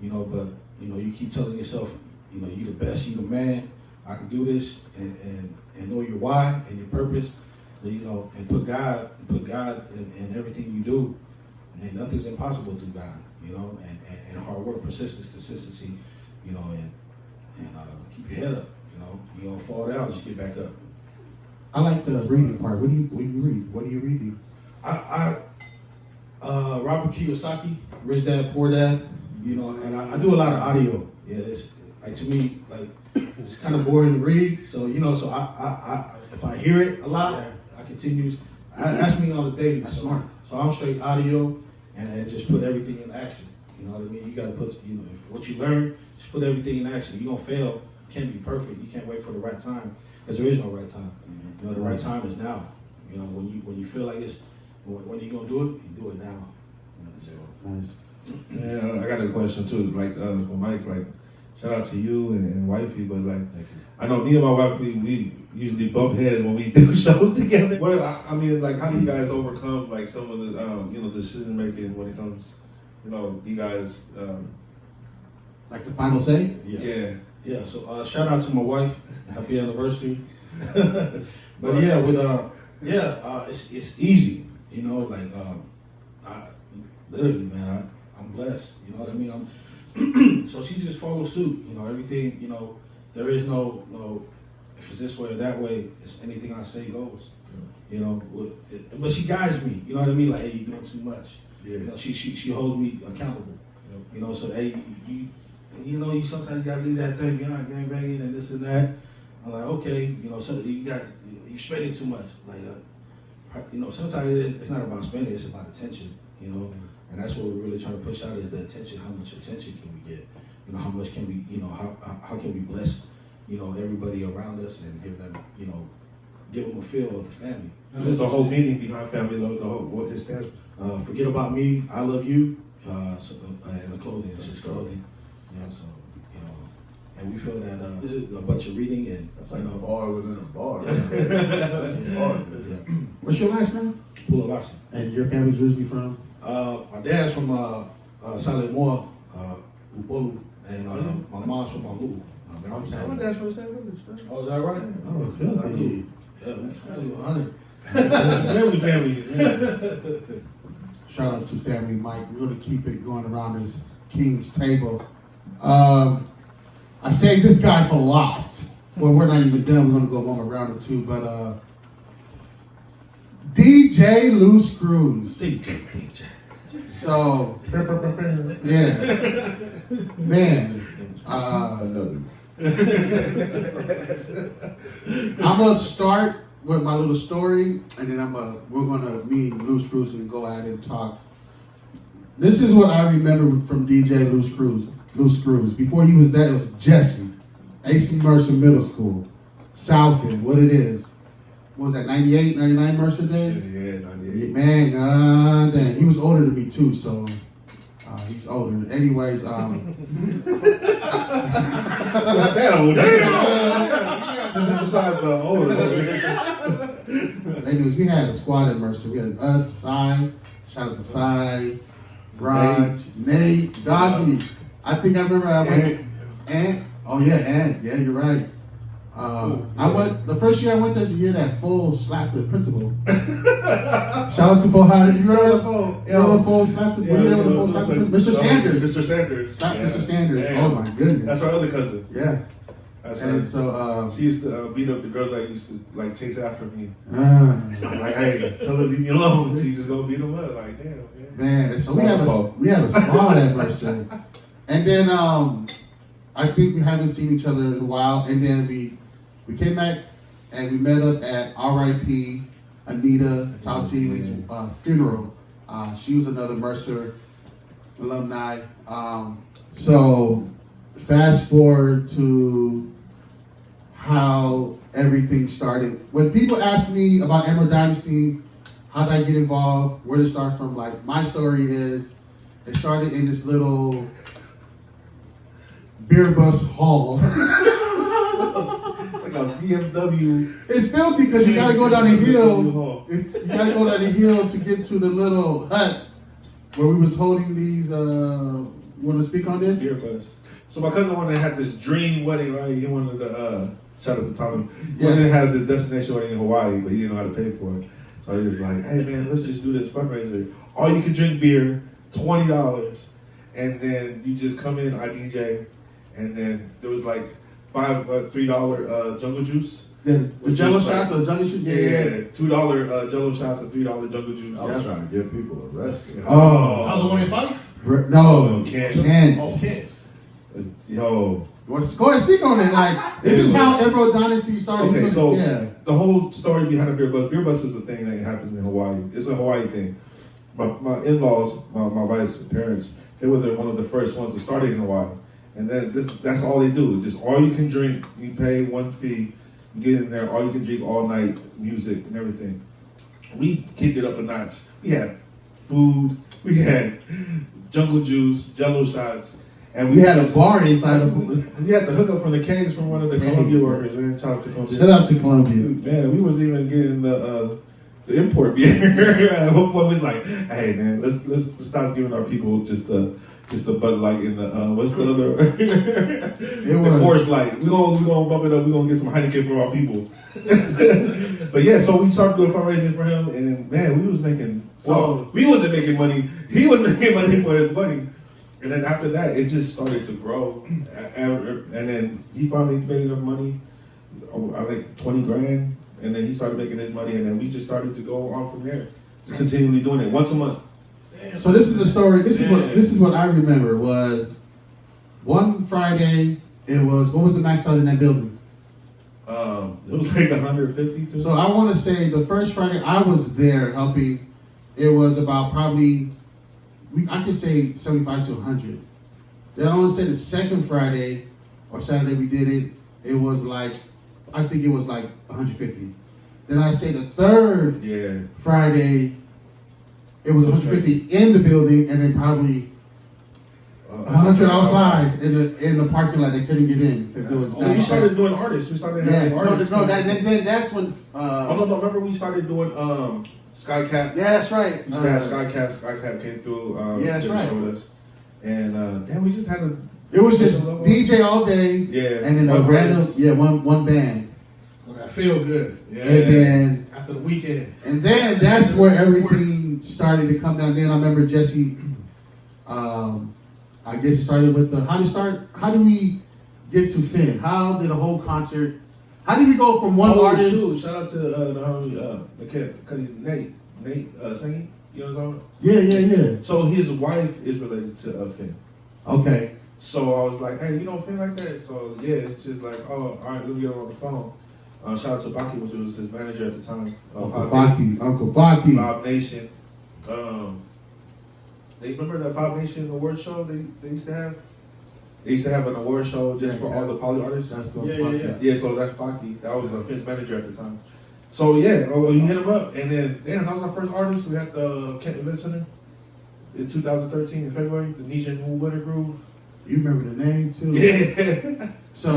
You know, but you know, you keep telling yourself, you know, you the best, you the man. I can do this, and know your why and your purpose. You know, and put God in everything you do. And nothing's impossible through God. You know, and hard work, persistence, consistency. You know, and keep your head up. You know, you don't fall down, just get back up. I like the reading part. What do you read? What are you reading? Robert Kiyosaki, Rich Dad, Poor Dad. You know, and I do a lot of audio. Yeah, it's like, to me, like, it's kind of boring to read. So, you know, so I if I hear it a lot, I continue. Ask me on the daily. That's smart. So I'm straight audio and just put everything in action. You know what I mean? You got to put, you know, what you learn, just put everything in action. You're going to fail. You can't be perfect. You can't wait for the right time, because there is no right time. You know, the right time is now. You know, when you feel like it's, when you're going to do it, you do it now. Nice. Yeah, I got a question too. Like for Mike, like shout out to you and wifey, but like I know me and my wife, we usually bump heads when we do shows together. What I mean, like, how do you guys overcome like some of the you know, decision making when it comes, you know, you guys Like the final say? Yeah. So shout out to my wife. Happy anniversary. But yeah, with it's easy. You know, like I literally, man, I'm blessed. You know what I mean? So she just follows suit. You know, everything. You know, there is no if it's this way or that way. It's anything I say goes. You know, but she guides me. You know what I mean? Like, hey, you're doing too much. Yeah. You know, she holds me accountable. Yep. You know, so hey, you know, you sometimes gotta leave that thing behind, gang banging and this and that. I'm like, okay, you know, so you're spending too much. Like, you know, sometimes it's not about spending; it's about attention. You know, and that's what we're really trying to push out is the attention. How much attention can we get? You know, how much can we? You know, how can we bless? You know, everybody around us and give them, you know, give them a feel of the family. There's the whole meaning behind family love. The whole what it stands for. Forget about me. I love you. And the clothing, it's just clothing. You know, so, you know, and we feel that this is a bunch of reading and That's like a bar within a bar. That's some bars. yeah. What's your last name? Pulalasi. And your family's originally from? My dad's from Salemua, Upolu, and my mom's from Malu. My dad's from the same village. Oh, is that right? Oh, filthy. Yeah, we family 100. Family. Shout out to Family Mike. We're going to keep it going around this King's table. I saved this guy for last. Well, we're not even done. We're going to go one more round or two. But DJ LuceScrewz. So, yeah. Man. Another. I'm going to start with my little story, and then we're gonna meet LuceScrewz and go out and talk. This is what I remember from DJ LuceScrewz. Before he was that, it was Jesse, AC Mercer Middle School, Southend. What it is? What was that? 98, 99 Mercer days? Yeah, 98. Man, dang, he was older than me too, so he's older. Anyways, Not that old. Besides the older. Anyways, we had a squad at Mercer. We had us, Cy, shout out to Cy, Raj, Nate, Doggy. I think I remember I went, Ant. Oh yeah, Ant. Yeah, you're right. I went, the first year I went there's a year that Full slapped the principal. Shout out to Full Howard. You remember the Full? Yeah, Full slapped the principal. Mr. Sanders. Mr. Sanders. Slapped Mr. Sanders. Damn. Oh my goodness. That's our other cousin. Yeah. That's And right. so, She used to beat up the girls that used to like chase after me. I'm Like, hey, tell her to leave me alone. She just gonna beat them up. Like, damn, man, so we have a squad at Mercer. And then I think we haven't seen each other in a while. And then we came back and we met up at R.I.P. Anita Tausini's funeral. She was another Mercer alumni. So fast forward to how everything started. When people ask me about Emerald Dynasty, how did I get involved, where to start from, like my story is, it started in this little beer bus hall. like a VFW. It's filthy because you gotta go down the hill. You gotta go down the hill to get to the little hut where we was holding these. Want to speak on this? Beer bus. So my cousin wanted to have this dream wedding, right? He wanted to shout out to Tommy. He wanted to have this destination wedding in Hawaii, but he didn't know how to pay for it. So he was like, "Hey man, let's just do this fundraiser. All you can drink beer, $20, and then you just come in, I DJ, and then there was like $3 jungle juice." The Jello shots or the jungle shoot? Yeah, $2 Jello shots and $3 jungle juice. I was trying to get people arrested. Oh. I was the one in fight? No, Kent. Oh, Kent. Yo. Go ahead and speak on it. Like, this is how Emerald Dynasty started. Okay, so yeah. the whole story behind a beer bus. Beer bus is a thing that happens in Hawaii. It's a Hawaii thing. My in-laws, my wife's parents, they were one of the first ones to start it in Hawaii. And then that's all they do. Just all you can drink. You pay one fee. You get in there. All you can drink all night. Music and everything. We kicked it up a notch. We had food. We had jungle juice, Jello shots. And We had a bar inside of we had the hookup from the kegs from one of the Kegs, Columbia man. workers, man. Shout out to Columbia. Shout out to Columbia. Dude, man, we was even getting the import beer. At one point, we was like, "Hey, man, let's stop giving our people just the Bud Light and the what's the other? The Forest Light. We gonna bump it up. We gonna get some Heineken for our people." But yeah, so we started doing fundraising for him, and man, we was making. We wasn't making money. He was making money for his money. And then after that, it just started to grow. And then he finally made enough money, like 20 grand. And then he started making his money. And then we just started to go on from there. Just continually doing it once a month. So this is the story. This is what I remember was one Friday. It was, what was the max out in that building? It was like 150 too. So I want to say the first Friday I was there helping. It was about probably, I could say 75 to 100. Then I want to say the second Friday or Saturday we did it. It was like, I think it was like 150. Then I say the third Friday, it was 150 in the building, and then probably 100 outside in the parking lot. They couldn't get in because it was. We started doing artists. We started having artists. Then that's when. Remember we started doing Skycap. Yeah, that's right. We used to have Skycap. Skycap came through. Yeah, that's right. Showed us. And then we just had a. It was just DJ all day. Yeah. And then a random, one band. Well, I feel good. Yeah. And then After the weekend. And then that's where everything started to come down. Then I remember Jesse. I guess it started with the. How did we get to Finn? How did the whole concert? How did we go from one artist? Shoot. Shout out to the homie, the kid, Nate singing. You know what I'm talking Yeah. about? So his wife is related to Finn. Okay. So I was like, hey, you don't Finn like that? So yeah, it's just like, oh, all right, let me get on the phone. Shout out to Baki, which was his manager at the time. Uncle Baki. Five Nation. They remember that Five Nation award show they used to have? They used to have an award show just for all the poly artists. Yeah, so that's Baki. That was Finn's manager at the time. So yeah, you hit him up, and then that was our first artist. We had the Kent Event Center in 2013 in February. The Nesian Winter Groove. You remember the name too? Yeah. So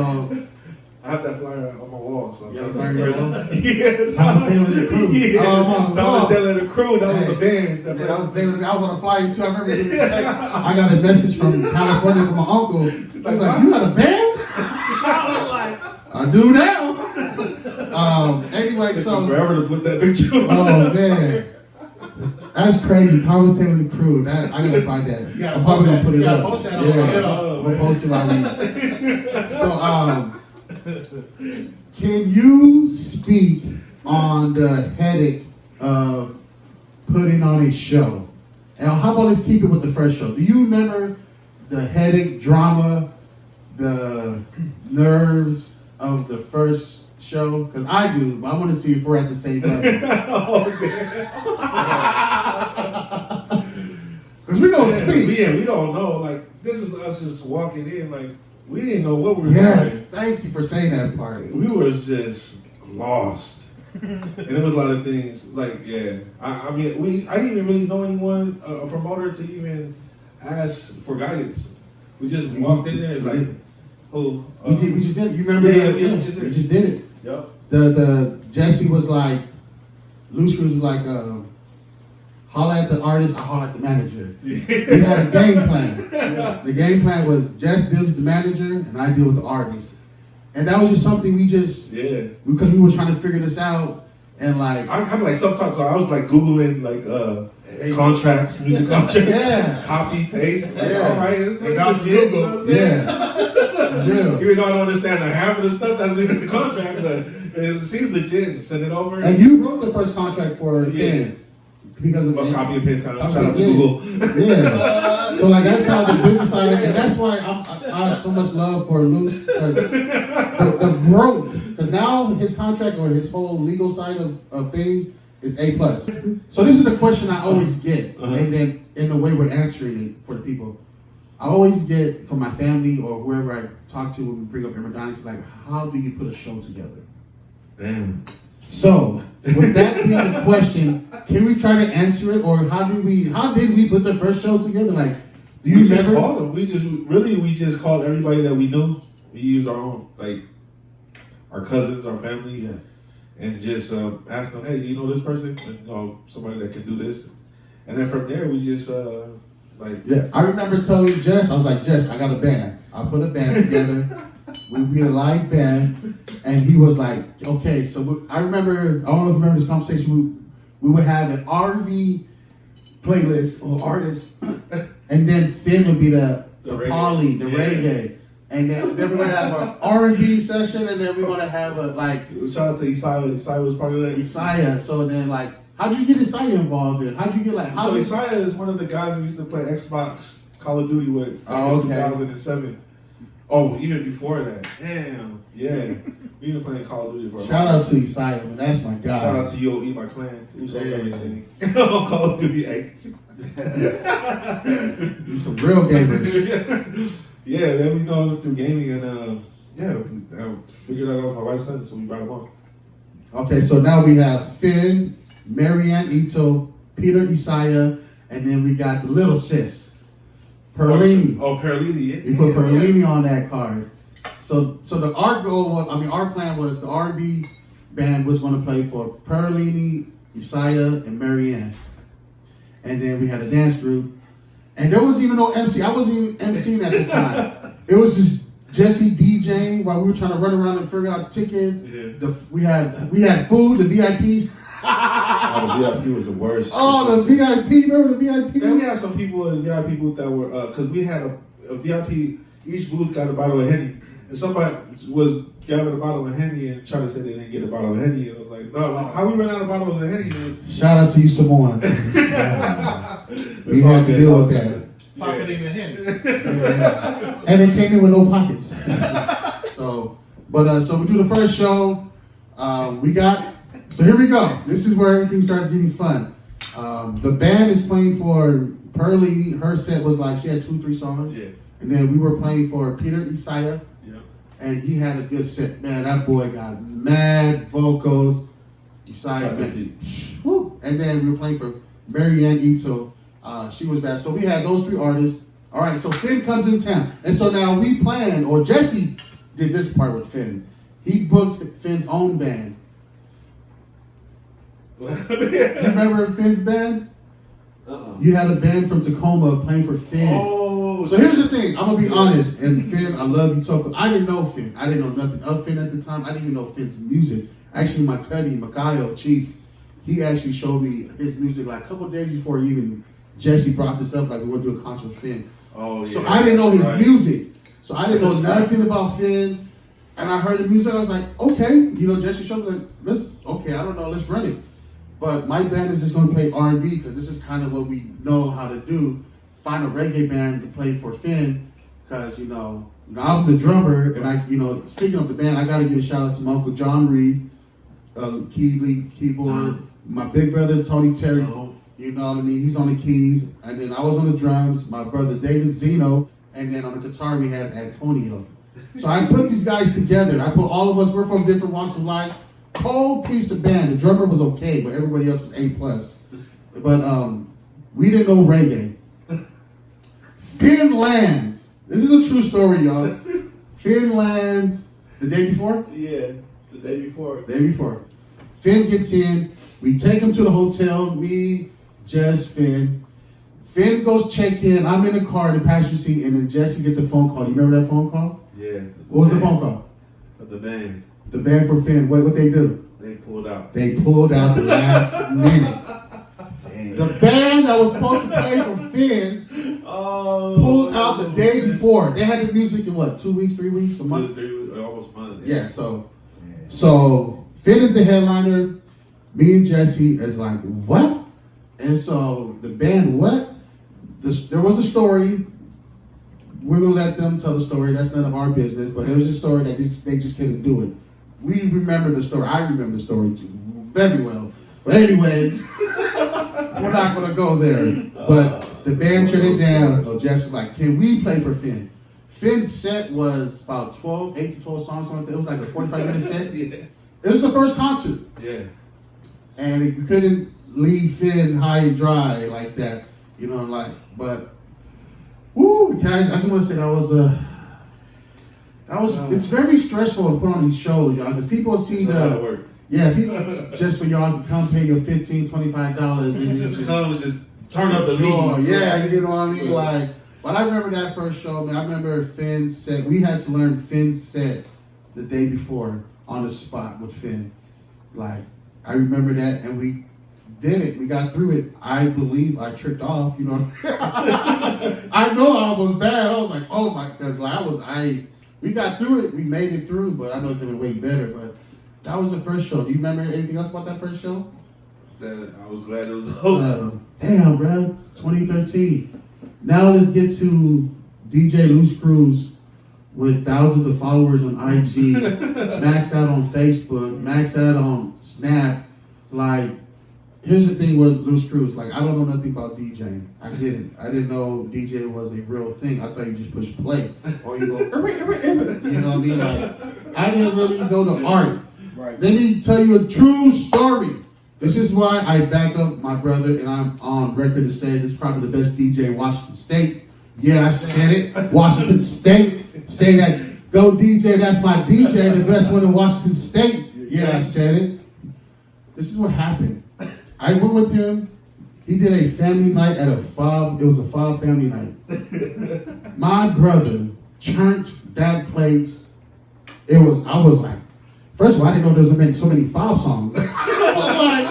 I have that flyer on my wall. So yeah, flyer on your wall? Yeah. Thomas Taylor and the Crew. Yeah. Thomas Taylor and the Crew. That was the band. I was on a flyer too. I remember getting a text. I got a message from California from my uncle. He was like, "You got a band?" I was like, "I do now." Anyway, so forever to put that picture. Oh man. That's crazy. Thomas Taylor and the Crew. I gotta find that. I'm probably gonna put it up. Post that I'm gonna post it on me. So Can you speak on the headache of putting on a show? And how about let's keep it with the first show. Do you remember the headache, drama, the nerves of the first show? Because I do, but I want to see if we're at the same level. Because we don't speak. Yeah, we don't know. Like, this is us just walking in. Like, we didn't know what we were Yes, doing. thank you for saying that part. We were just lost. And there was a lot of things, like, yeah. I mean, I didn't even really know anyone, a promoter, to even ask for guidance. We just walked in there, like, oh. We just did it. You remember Yeah, that? yeah, we just did it. We just did it. Yep. The Jesse was like, LuceScrewz was like, holler at the artist, I holler at the manager. We had a game plan. The game plan was Jess deals with the manager and I deal with the artist. And that was just something we just, because we were trying to figure this out. And like, I kind of like sometimes, so I was like Googling like contracts, music contracts, copy, paste. Like, all right, it's legit, you know what I'm saying? Yeah. Even though I don't understand half of the stuff that's in the contract, but it seems legit. Send it over. And you wrote the first contract for Finn. Because of copy and paste kind of shout out to yeah. Google. Yeah. So like that's how the business side, and that's why I have so much love for Luce, because the growth. Because now his contract or his whole legal side of things is A+. So this is the question I always get, and then in the way we're answering it for the people, I always get from my family or whoever I talk to when we bring up Emergonics, like, how do you put a show together? Damn. So, with that being the question, can we try to answer it, or how did we put the first show together? Like, do you remember? Just called them. We just called everybody that we knew. We used our own, like, our cousins, our family, and just asked them, hey, do you know this person? And, you know, somebody that can do this. And then from there, we just, I remember telling Jess, I was like, Jess, I got a band. I'll put a band together. We'll be a live band. And he was like, okay. So I don't know if you remember this conversation. We would have an R&B playlist or artist, and then Finn would be the poly, the reggae. And then we're going to have an R&B session, and then we're going to have a, like... Shout out to Isaiah. Isaiah was part of that. Isaiah. So then, like, how'd you get Isaiah involved in? How'd you get, like... So Isaiah is one of the guys we used to play Xbox Call of Duty with in 2007. Oh, even before that. Damn. Yeah. We were playing Call of Duty for a while. Shout out to Isaiah, man. That's my guy. Shout out to Yo, Eat My Clan. Who's on everything. Call of Duty 8. He's some real gamers. Yeah, then we know through gaming, and I figured out that was my wife's cousin, so we brought him on. Okay, so now we have Finn, Marianne Ito, Peter Isaiah, and then we got the little sis, Perlini. Oh, Perlini, yeah. We put Perlini on that card. So our plan was the R&B band was going to play for Perlini, Isaiah, and Marianne. And then we had a dance group. And there wasn't even no MC. I wasn't even MCing at the time. It was just Jesse DJing while we were trying to run around and figure out tickets. Yeah. We had food, the VIPs. Oh, the VIP was the worst. Oh, the VIP, remember the VIP? Then we had some people in the VIP booth that were, because we had a VIP, each booth got a bottle of Henny. And somebody was grabbing a bottle of Henny and trying to say they didn't get a bottle of Henny. And I was like, no, how we run out of bottles of Henny? Man? Shout out to you, Samoan. We had to deal with that. Pocketing the Henny. And it came in with no pockets. So we do the first show. So here we go. This is where everything starts getting fun. The band is playing for Pearlie. Her set was like, she had 2-3 songs. Yeah. And then we were playing for Peter Isaiah. Yeah. And he had a good set. Man, that boy got mad vocals. Isaiah, man. Woo. And then we were playing for Marianne Ito. She was bad. So we had those 3 artists. All right, so Finn comes in town. And so now we planned, or Jesse did this part with Finn. He booked Finn's own band. You remember Finn's band? You had a band from Tacoma playing for Finn. Oh, so here's the thing. I'm going to be honest. And Finn, I love you, Toko. I didn't know Finn. I didn't know nothing of Finn at the time. I didn't even know Finn's music. Actually, my cousin, Makayo, Chief, he actually showed me his music like a couple days before even Jesse brought this up. Like, we want to do a concert with Finn. Oh, yeah. So I didn't know his music. So I didn't know nothing about Finn. And I heard the music, I was like, okay, you know, Jesse showed me like, I don't know, let's run it. But my band is just gonna play R&B because this is kind of what we know how to do. Find a reggae band to play for Finn, because you know, I'm the drummer, and speaking of the band, I gotta give a shout out to my Uncle John Reed, keyboard, my big brother Tony Terry, you know what I mean, he's on the keys, and then I was on the drums, my brother David Zeno, and then on the guitar we had Antonio. So I put these guys together, I put all of us, we're from different walks of life, whole piece of band. The drummer was okay, but everybody else was A+. But we didn't know reggae. Finn lands. This is a true story, y'all. Finn lands the day before? Yeah, the day before. Day before. Finn gets in. We take him to the hotel. Me, Jess, Finn. Finn goes check in. I'm in the car in the passenger seat, and then Jesse gets a phone call. You remember that phone call? Yeah. What was the phone call? The band. The band for Finn. What they do? They pulled out. They pulled out the last minute. The band that was supposed to play for Finn pulled out the day before. They had the music in what, 2 weeks, 3 weeks, a month? 3 weeks, almost a month. Yeah, so Finn is the headliner. Me and Jesse is like, what? And so the band, what? There was a story. We're gonna let them tell the story. That's none of our business. But there was a story that they just couldn't do it. We remember the story. I remember the story too, very well. But anyways, we're not gonna go there. But the band turned it down. So Jess was like, can we play for Finn? Finn's set was about 8 to 12 songs. Something like that. It was like a 45-minute set. Yeah. It was the first concert. Yeah. And you couldn't leave Finn high and dry like that. You know, but woo, guys, I just want to say it's very stressful to put on these shows, y'all, because people see work. Yeah, people just for y'all to come pay your $15, $25 and just come and just turn up the sure, beat. yeah, you know what I mean? But I remember that first show, man. I remember Finn set, we had to learn Finn's set the day before on the spot with Finn. I remember that, and we did it. We got through it. I believe I tricked off, you know. I know I was bad. I was like, oh my, because we got through it. We made it through, but I know it's going to way better. But that was the first show. Do you remember anything else about that first show? I was glad it was over. Damn, bro. 2013. Now let's get to DJ LuceScrewz with thousands of followers on IG, max out on Facebook, max out on Snap. Here's the thing with LuceScrewz. I don't know nothing about DJing. I didn't know DJ was a real thing. I thought you just push play. Or you go, you know what I mean? I didn't really know the art. Right. Let me tell you a true story. This is why I back up my brother, and I'm on record to say this is probably the best DJ in Washington State. Yeah, I said it. Washington State. Say that. Go DJ, that's my DJ, the best one in Washington State. Yeah, I said it. This is what happened. I went with him. He did a family night at a fob. It was a fob family night. My brother turned that place. I was like, first of all, I didn't know there was so many fob songs. I was like,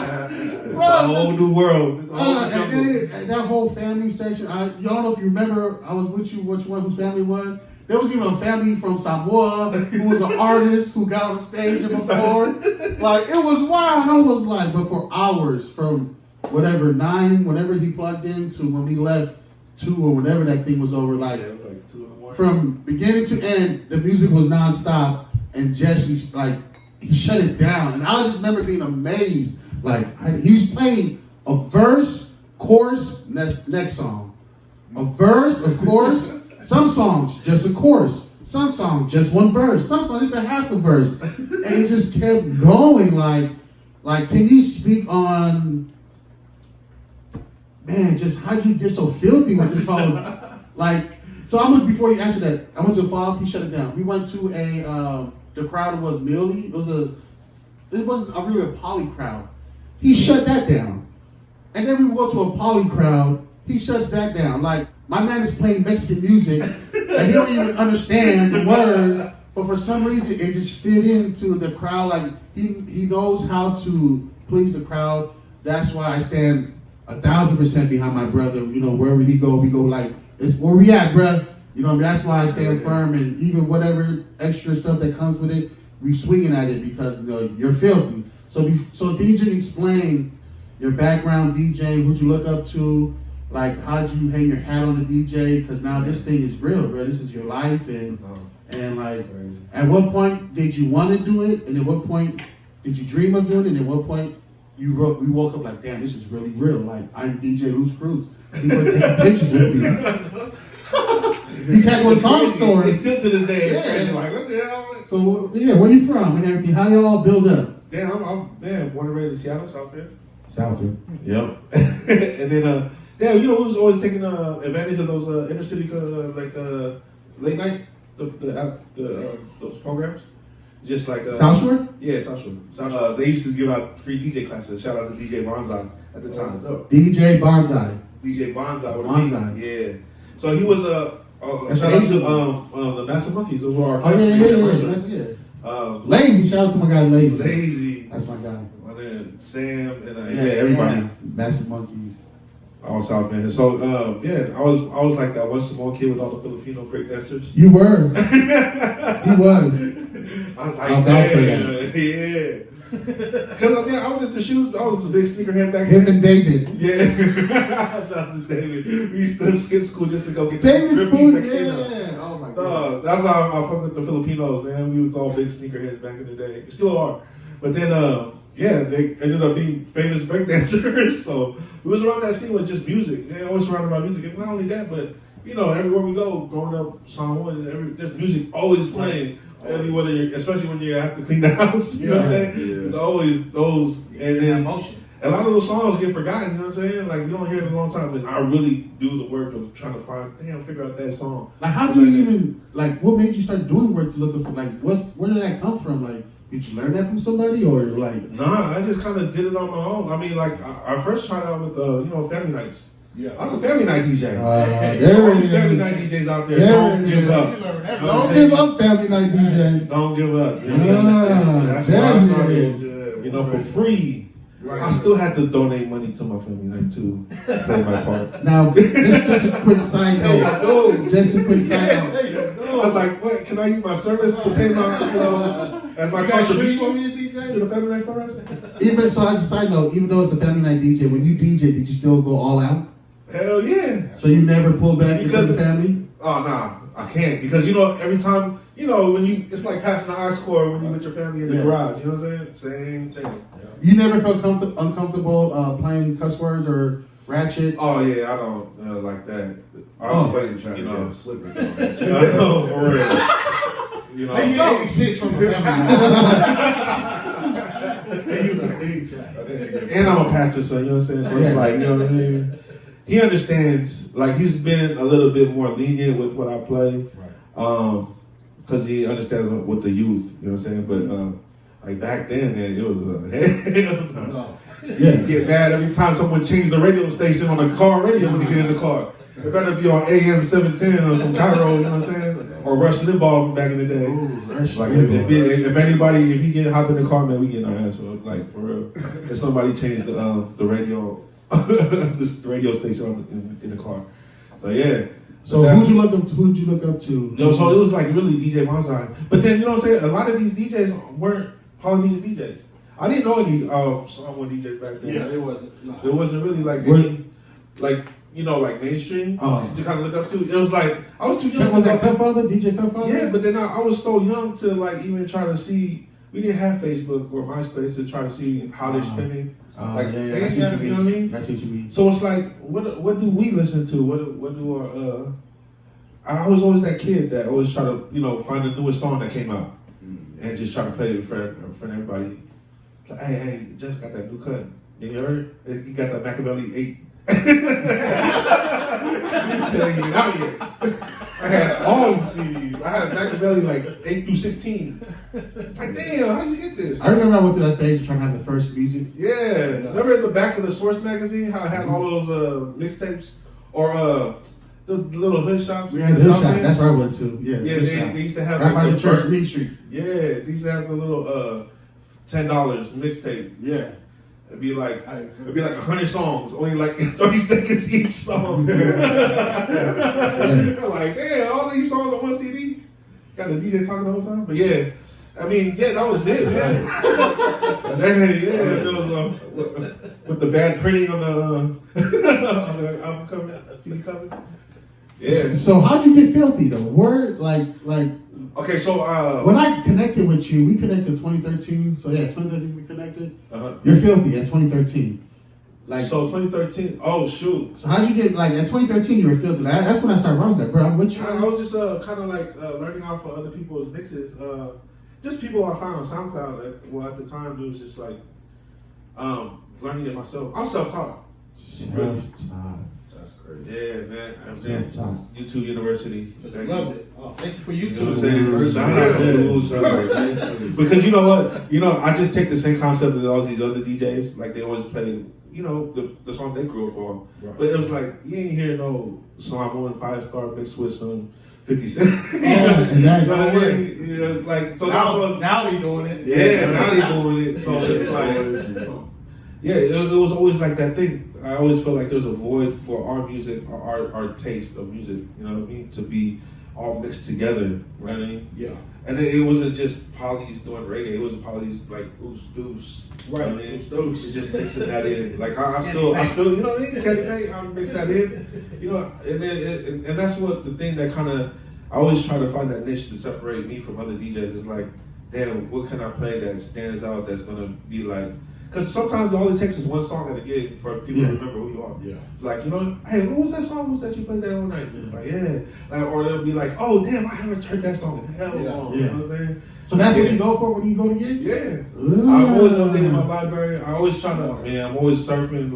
it's a whole new world. It's a whole and that whole family section, y'all know if you remember, I was with you, which one whose family was. There was even a family from Samoa who was an artist who got on the stage and performed. It was wild. I was like, but for hours, from 9, whenever he plugged in, to when we left 2 or whenever that thing was over, it was like 2 in the morning. From beginning to end, the music was nonstop, and Jesse, he shut it down. And I just remember being amazed. He was playing a verse, chorus, next song. A verse, a chorus. Some songs, just a chorus. Some songs, just one verse. Some songs, just a half a verse. And it just kept going. Can you speak on, man, just how'd you get so filthy with this whole, so before you answer that, I went to a fob, he shut it down. We went to the crowd was Millie. It wasn't really a poly crowd. He shut that down. And then we go to a poly crowd, he shuts that down. My man is playing Mexican music, and he don't even understand the words, but for some reason, it just fit into the crowd. He knows how to please the crowd. That's why I stand 1,000% behind my brother. You know, wherever he go, we go it's where we at, bruh. You know, what I mean? That's why I stand firm, and even whatever extra stuff that comes with it, we swinging at it because you know you're filthy. So can you just explain your background DJing, who'd you look up to, like how'd you hang your hat on the DJ? Because now this thing is real, bro. This is your life, and like, at what point did you want to do it, and at what point did you dream of doing it, and at what point we woke up like, damn, this is really real. Like I'm DJ LuceScrewz. People are taking pictures with me. You can't go to song stores. It's still to this day. It's Yeah. crazy. Like, what the hell? So yeah, where you from and everything? How y'all build up? Damn, I'm born and raised in Seattle, Southfield. Southfield. Yep. And then, yeah, you know who's always taking advantage of those inner city late night those programs, just like South Shore? Yeah, South Shore. They used to give out free DJ classes. Shout out to DJ Bonsai at the time. DJ Bonsai. DJ Bonsai. Bonsai. Yeah. So he was shout out to the Massive Monkeys. Those were our Yeah. Lazy. Shout out to my guy Lazy. Lazy. That's my guy. And then Sam and everybody. Massive Monkeys. All South man. So I was like that one small kid with all the Filipino break dancers. You were. He was. I was like, I'll vouch for that. Yeah. Because I was into shoes. I was a big sneakerhead back Him then. and David. Yeah. Shout out to David. We used to skip school just to go get David the food. that came out. Yeah. Oh my god. That's how I fuck with the Filipinos, man. We was all big sneakerheads back in the day. We still are. But then, they ended up being famous breakdancers. So we was around that scene with just music. They always surrounded by music. And not only that, but you know, everywhere we go, growing up, Samoan, there's music always playing. Especially when you have to clean the house. You know what I'm saying? Yeah. There's always those, and then emotion. a lot of those songs get forgotten. You know what I'm saying? Like you don't hear it in a long time. But I really do the work of trying to figure out that song. Like how do you even what made you start doing work to look for where did that come from? Like did you learn that from somebody or like? Nah, I just kind of did it on my own. I mean, like I first tried out with family nights. Yeah. I was a family night DJ. There All it these family is. night DJs out there, There don't it give is. up. Don't give up, family night DJs. Don't give up. You know? That's why I There it started. is. You know, for free. I still had to donate money to my family night to play my part. Now, just a quick side note. Just a quick side note. I was like, what? Can I use my service to pay my, as my contribution to the family night fundraiser? Even so, I just side note. Even though it's a family night DJ, when you DJ, did you still go all out? Hell yeah. So you never pull back Because into the family? Oh, nah, I can't. Because, every time, when it's like passing the ice core when you with your family in the garage. You know what I'm saying? Same thing. You never felt uncomfortable playing cuss words or ratchet? Oh, yeah, I don't like that. I was was waiting trying to get a slipper on that. I know, for real. Hey, you 86 from the And I'm a pastor, so you know what I'm saying? So it's like, you know what I mean? He understands, like, he's been a little bit more lenient with what I play. Because he understands with the youth, you know what I'm saying? But, like, back then, man, it was No. You get mad every time someone changed the radio station on a car radio when you get in the car. It better be on AM 710 or some Cairo, you know what I'm saying? Or Rush Limbaugh from back in the day. Like if he get hop in the car, man, we getting our ass whooped. Like for real. If somebody changed the radio, the radio station in the car. So yeah. So who'd you look up to? No, so it was like really DJ Bonsai. But then you know what I'm saying? A lot of these DJs weren't Polynesian DJs. I didn't know any Samoan DJs back then. Yeah, it wasn't. No. There wasn't really like any, like mainstream to kind of look up to. It was like I was too young. Was that Cutfather? DJ Cutfather? Yeah, but then I was so young to like even try to see. We didn't have Facebook or MySpace to try to see how they're spending. I see what you know what I mean? That's what you mean. So it's like, what do we listen to? What do our I was always that kid that always try to find the newest song that came out and just try to play it in front of everybody. Like, hey, just got that new cut. You heard it? You got that Machiavelli 8. I had all CDs. I had Machiavelli like 8 through 16. Like, damn, how'd you get this? I remember I went through that phase of trying to have the first music. Yeah. Remember at the back of the Source magazine how it had all those mixtapes? Or the little hood shops? We had the hood shop. That's where I went to. Yeah, they used to have right by like the church, Mead Street. Yeah, they used to have the little $10 mixtape. Yeah. It'd be like 100 songs, only like 30 seconds each song. Like, damn, all these songs on one CD. Got the DJ talking the whole time. But yeah, I mean, yeah, that was it, man. It was with the bad printing on the album cover, CD cover. Yeah. So how'd you get filthy though? Word like. Okay, so when I connected with you, we connected in 2013. So yeah, 2013 we connected. Uh-huh. You're filthy at 2013. Like so 2013. Oh shoot. So how'd you get like at 2013 you were filthy? That's when I started. I was like, bro, I'm with you. I was just kind of like learning off of other people's mixes. Just people I found on SoundCloud. Well, at the time it was just like learning it myself. I'm self-taught. Self-taught. That's crazy. Yeah, man. I'm Self-taught. YouTube University. Loved it. Oh, thank you for You know what I'm YouTube. saying? Because you know what? I just take the same concept as all these other DJs. Like they always play, the song they grew up on. Right. But it was like, you ain't hear no Slime On 5 Star mixed with some 50 Cent. And that's like, so Now they doing it. yeah, now they doing it. So it's like, yeah, it was always like that thing. I always felt like there's a void for our music, our taste of music, you know what I mean? To be all mixed together, you know what I mean? Yeah. And it wasn't just Polly's doing reggae, it was Polly's like Deuce. Right, You know what I mean? Deuce. Just mixing that in. Like I still, you know what I mean? Candy Paint, I mix that in. And then and that's what the thing that kinda I always try to find that niche to separate me from other DJs is like, damn, what can I play that stands out that's gonna be like. Because sometimes all it takes is one song at a gig for people to remember who you are. Yeah. Like, hey, what was that song? What was that you played that one night? It's like, yeah. Like, or they'll be like, oh, damn, I haven't heard that song in hell long. You know what I'm saying? So that's what you go for when you go to gigs? Yeah. I'm always updating my library. I always try to, I'm always surfing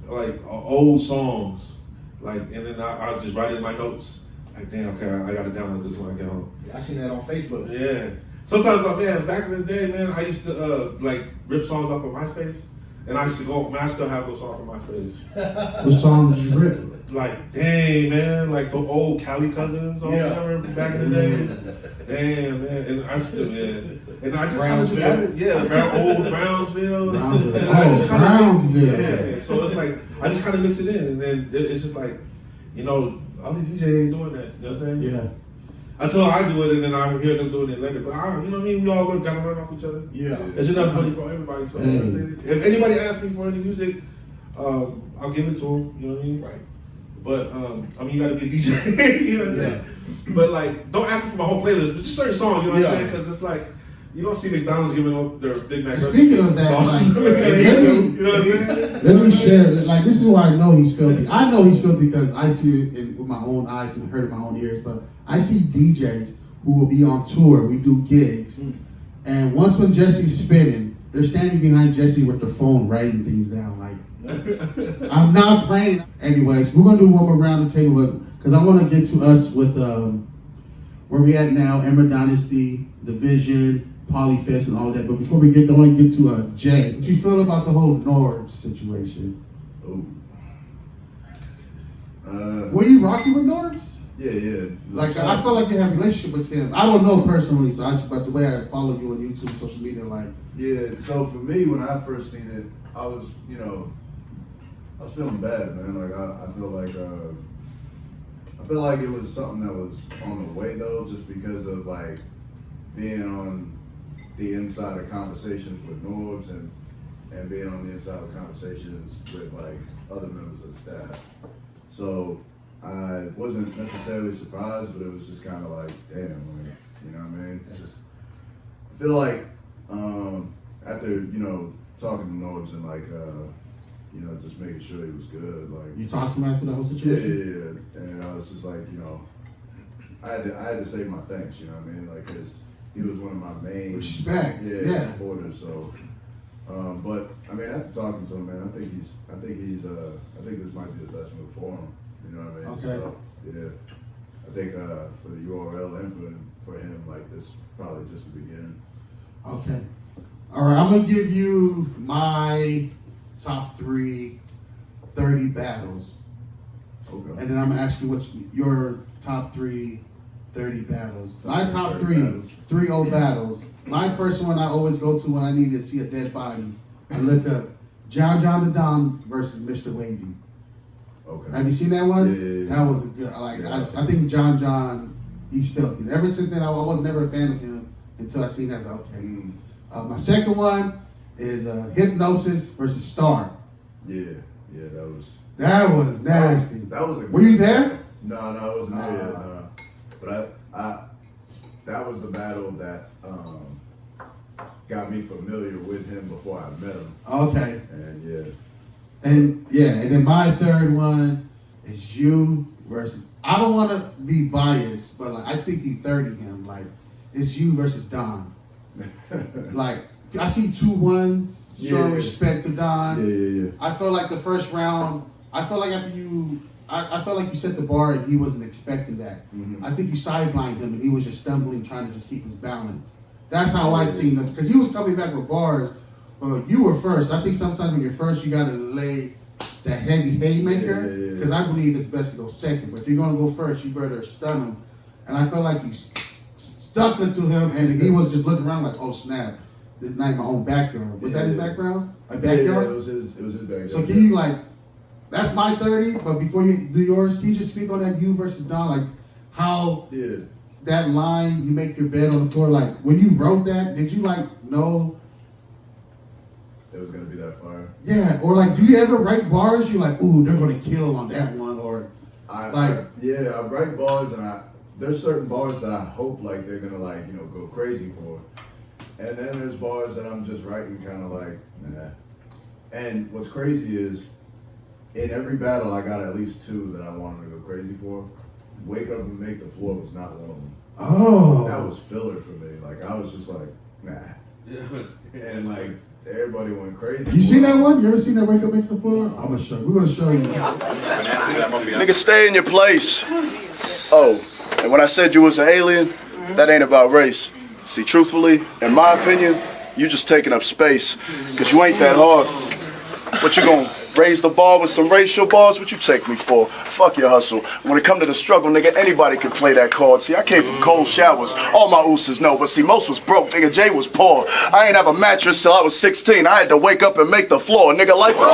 like old songs. Like, and then I just write in my notes. Like, damn, okay, I got to download this when I get home. I seen that on Facebook. Yeah. Sometimes, back in the day, man, I used to like rip songs off of MySpace, and I used to go. Man, I still have those songs from MySpace. What songs did you rip? Like, dang, man, like the old Cali Cousins, remember from back in the day. Damn, man, and I still, and I just kind of just old Brownsville. Brownsville. Yeah. So it's like I just kind of mix it in, and then it's just like, all the DJ ain't doing that. You know what I'm saying? Yeah. Until I do it, and then I hear them doing it later. But you know what I mean? We all gotta learn off each other. Yeah. There's enough money for everybody. So if anybody asks me for any music, I'll give it to them. You know what I mean? Right. But you gotta be a DJ. You know what I'm saying? But like, don't ask me for my whole playlist, but just certain songs. You know what I'm saying? Because it's like, you don't see McDonald's giving up their Big Mac. Speaking of that, songs. like, you know what I'm saying? let me share. Like, this is why I know he's filthy. I know he's filthy because I see it with my own eyes and heard it with my own ears. But I see DJs who will be on tour. We do gigs, and once when Jesse's spinning, they're standing behind Jesse with their phone writing things down. Like, I'm not playing. Anyways, we're gonna do one more round the table, because I want to get to us with where we at now, Ember Dynasty, Division, Polyfest, and all that. But before we get there, I want to get to Jay. What you feel about the whole Norbs situation? Were you rocking with Norbs? Yeah. Like, I felt like you have a relationship with him. I don't know personally, but the way I follow you on YouTube, social media, like. Yeah, so for me, when I first seen it, I was feeling bad, man. Like, I feel like it was something that was on the way, though, just because of, like, being on the inside of conversations with Norbs and being on the inside of conversations with, like, other members of the staff. So I wasn't necessarily surprised, but it was just kind of like, damn, like, you know what I mean? I feel like after, talking to Norbs and like, just making sure he was good, like. You talked to him after the whole situation? Yeah. And I was just like, I had to say my thanks, you know what I mean? Like, 'cause he was one of my main respect, supporters. So, but I mean, after talking to him, man, I think this might be the best move for him. You know what I mean? Okay. So, yeah, I think for the URL and for him, like, this is probably just the beginning. Okay. All right, I'm gonna give you my top 30 battles. Okay. And then I'm gonna ask you what's your top 30 battles. My top 3 old battles. My first one I always go to when I need to see a dead body. I look up John the Don versus Mr. Wavy. Okay. Have you seen that one? Yeah. That was a good. Like Yeah. I think John, he's filthy. Ever since then, I was never a fan of him until I seen that. I was like, okay. My second one is Hypnosis versus Star. Yeah, that was nasty. That was a Were you there? No, I wasn't there yet. No. But I that was the battle that got me familiar with him before I met him. Okay. And And then my third one is you versus. I don't want to be biased, but like I think you 30 him. Like it's you versus Don. Like I see 2 1s. Show respect to Don. Yeah. I felt like the first round. I felt like after you. I felt like you set the bar and he wasn't expecting that. Mm-hmm. I think you sidelined him and he was just stumbling, trying to just keep his balance. That's how I seen him because he was coming back with bars. But you were first. I think sometimes when you're first, you gotta lay that heavy haymaker because I believe it's best to go second. But if you're gonna go first, you better stun him. And I felt like you stuck it to him, and he was just looking around like, "Oh snap, this night my own backyard." Was that his background? A backyard? Yeah, it was his backyard. So can you like? That's my 30. But before you do yours, can you just speak on that you versus Don, like how that line you make your bed on the floor? Like when you wrote that, did you like know? It was gonna be that fire. Yeah, or like, do you ever write bars? You're like, ooh, they're gonna kill on that one, or I write bars, and there's certain bars that I hope like they're gonna like go crazy for, and then there's bars that I'm just writing kind of like nah. And what's crazy is, in every battle I got at least 2 that I wanted to go crazy for. Wake Up and Make the Floor was not one of them. Oh, That was filler for me. Like I was just like nah, and like. Everybody went crazy. You seen that one? You ever seen that Wake Up Make the Floor? I'm gonna show you. We're gonna show you. Nigga, stay in your place. Oh, and when I said you was an alien, that ain't about race. See, truthfully, in my opinion, you just taking up space, because you ain't that hard. What you gonna raise the bar with some racial bars? What you take me for? Fuck your hustle. When it come to the struggle, nigga, anybody can play that card. See, I came from cold showers. All my ooses know, but see, most was broke. Nigga, Jay was poor. I ain't have a mattress till I was 16. I had to wake up and make the floor. Nigga, life was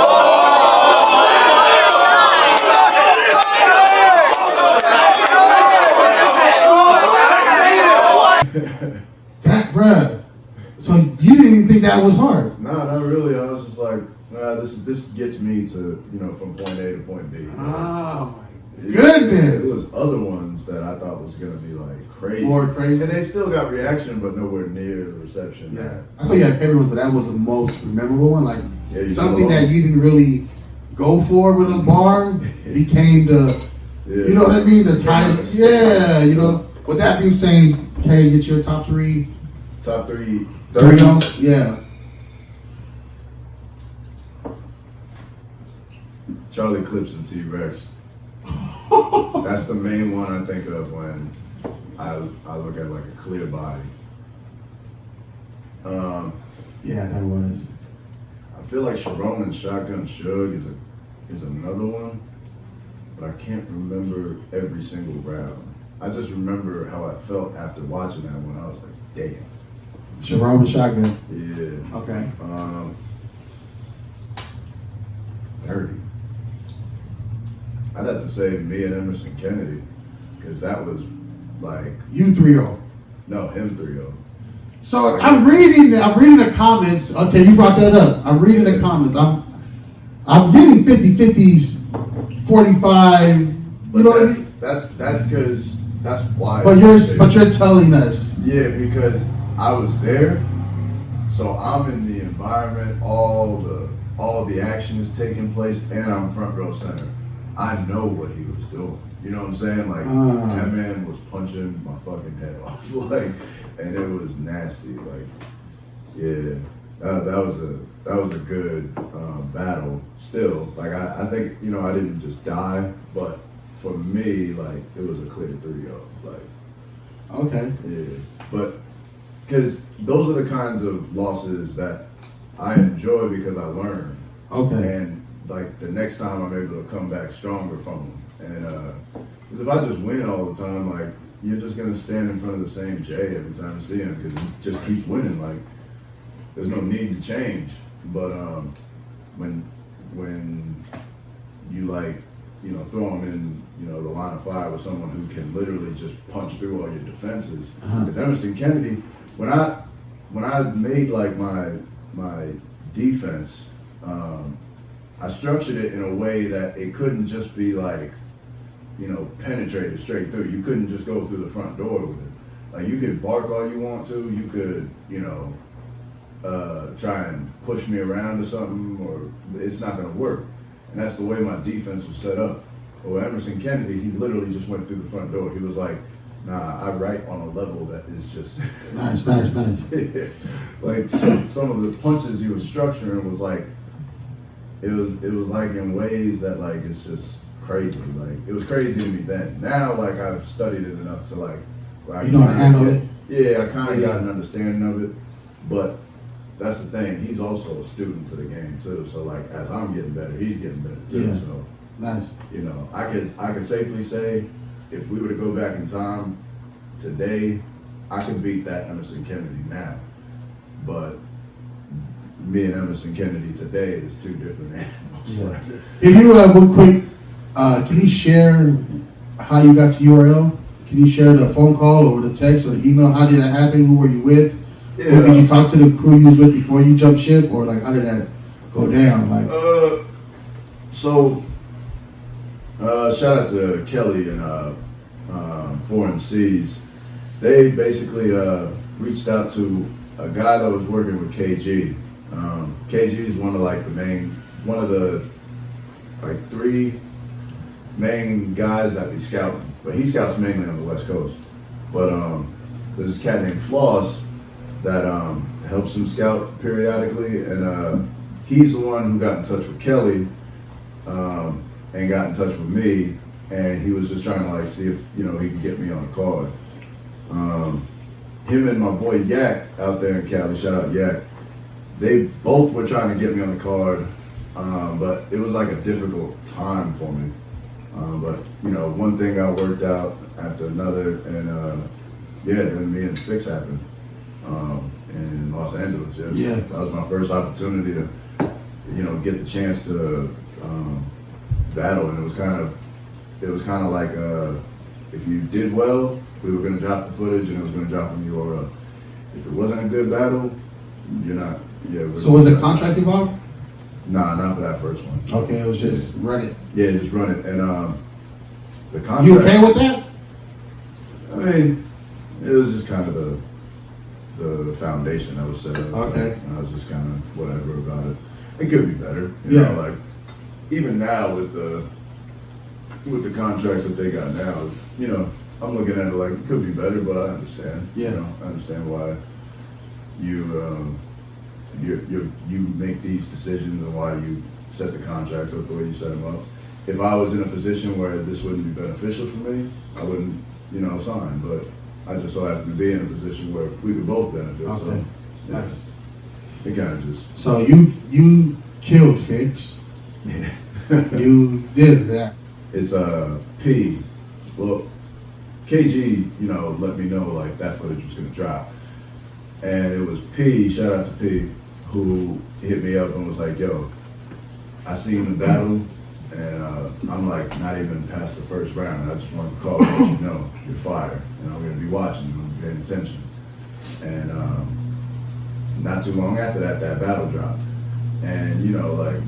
That, bruh. So you didn't even think that was hard? Nah, not really. I was just like, nah, this gets me to, from point A to point B. Oh my goodness. It was other ones that I thought was gonna be like crazy. More crazy. And they still got reaction, but nowhere near the reception. Yeah. I thought you had everyone's, but that was the most memorable one. Like Yeah, something that you didn't really go for with a bar became the, you know what I mean? The title. Yeah, With that being said, can you get your top 3? Top 3 30s? Yeah. Charlie Clips and T-Rex. That's the main one I think of when I look at like a clear body. Yeah, that was. I feel like Sharon and Shotgun Shug is another one, but I can't remember every single round. I just remember how I felt after watching that one. I was like, damn. Sharon and Shotgun. Yeah. Okay. 30. I'd have to say me and Emerson Kennedy, because that was like, You 3-0. no, him 3-0. So I'm reading the comments. Okay, you brought that up. I'm reading the comments. I'm getting 50-50s, 45. You But know what I mean? that's because that's why. But you're telling us. Yeah, because I was there, so I'm in the environment. All the action is taking place, and I'm front row center. I know what he was doing. You know what I'm saying? Like that man was punching my fucking head off, like, and it was nasty. Like, yeah, that was a good battle. Still, like I think I didn't just die, but for me, like it was a clear 3-0. Like, Okay. yeah, but because those are the kinds of losses that I enjoy because I learn. Okay. And like the next time I'm able to come back stronger from them. And because if I just win all the time, like you're just gonna stand in front of the same Jay every time you see him because he just keeps winning. Like there's no need to change. But when you like, you know, throw him in, you know, the line of fire with someone who can literally just punch through all your defenses. Because Emerson Kennedy, when I made like my defense, I structured it in a way that it couldn't just be like, you know, penetrated straight through. You couldn't just go through the front door with it. Like, you could bark all you want to. You could, you know, try and push me around or something, or it's not going to work. And that's the way my defense was set up. But with Emerson Kennedy, he literally just went through the front door. He was like, nah, I write on a level that is just Nice. like some of the punches he was structuring was like, it was like in ways that like it's just crazy. Like, it was crazy to me then. Now, like, I've studied it enough to like, where You know how to handle it? Yeah, I kind of got an understanding of it. But that's the thing. He's also a student to the game too. So like, as I'm getting better, he's getting better too. Yeah. So Nice. you know, I could safely say, if we were to go back in time today, I could beat that Emerson Kennedy now. But me and Emerson Kennedy today is two different animals. Yeah. If you real quick, can you share how you got to URL? Can you share the phone call or the text or the email? How did that happen? Who were you with? Yeah. Or did you talk to the crew you was with before you jumped ship, or like how did that go down? Like, shout out to Kelly and 4MCs. They basically reached out to a guy that was working with KG. KG is one of the like 3 main guys that be scouting, but he scouts mainly on the West Coast. But there's this cat named Floss that helps him scout periodically, and he's the one who got in touch with Kelly and got in touch with me, and he was just trying to like see if, you know, he could get me on the card. Him and my boy Yak out there in Cali, shout out Yak, they both were trying to get me on the card, but it was like a difficult time for me. But you know, one thing got worked out after another, and then me and the fix happened in Los Angeles. Yeah. That was my first opportunity to, you know, get the chance to battle, and it was kind of like if you did well, we were going to drop the footage, and it was going to drop on URL. If it wasn't a good battle, you're not. Yeah. so was a contract involved? Nah, not for that first one. Okay, it was just run it. Yeah, just run it. And the contract. You okay with that? I mean, it was just kind of the foundation that was set up. Okay. And I was just kind of whatever about it. It could be better. You know, like even now with the contracts that they got now, you know, I'm looking at it like it could be better, but I understand. Yeah. You know, I understand why you make these decisions and why you set the contracts up the way you set them up. If I was in a position where this wouldn't be beneficial for me, I wouldn't, you know, sign. But I just so happen to be in a position where we could both benefit. Okay. So, yeah, Nice. it kind of just. So you killed Fix. Yeah. You did that. It's P. Well, KG, you know, let me know like that footage was gonna drop, and it was P. Shout out to P, who hit me up and was like, "Yo, I seen the battle, and I'm like not even past the first round. I just wanted to call and let you know you're fired, and I'm gonna be watching, I'm gonna be paying attention." And not too long after that, that battle dropped, and you know, like.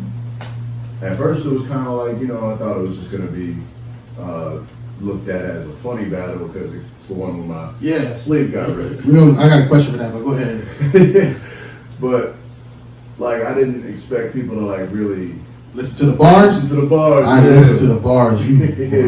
At first, it was kind of like, you know, I thought it was just going to be looked at as a funny battle because it's the one where my sleeve got ripped. I got a question for that, but go ahead. But, like, I didn't expect people to, like, really Listen to the bars? listen to the bars. I listened to the bars. You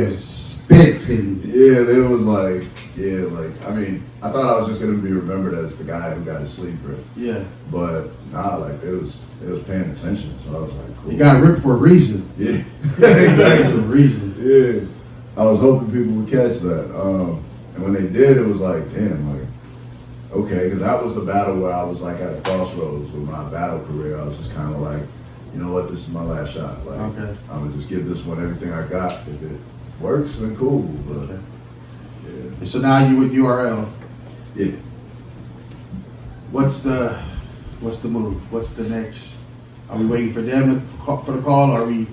was spitting. Yeah, they was like, I mean, I thought I was just going to be remembered as the guy who got his sleeve ripped. Yeah. But, nah, like, it was paying attention, so I was like, cool. You got ripped for a reason. Yeah, For exactly. a reason. Yeah, I was hoping people would catch that. And when they did, it was like, damn, like, okay, because that was the battle where I was like at a crossroads with my battle career. I was just kind of like, you know what, this is my last shot. Like, Okay. I'm gonna just give this one everything I got. If it works, then cool. But Okay. yeah, And so now you with URL. yeah. What's the move? What's the next Are we waiting for them for the call? Are we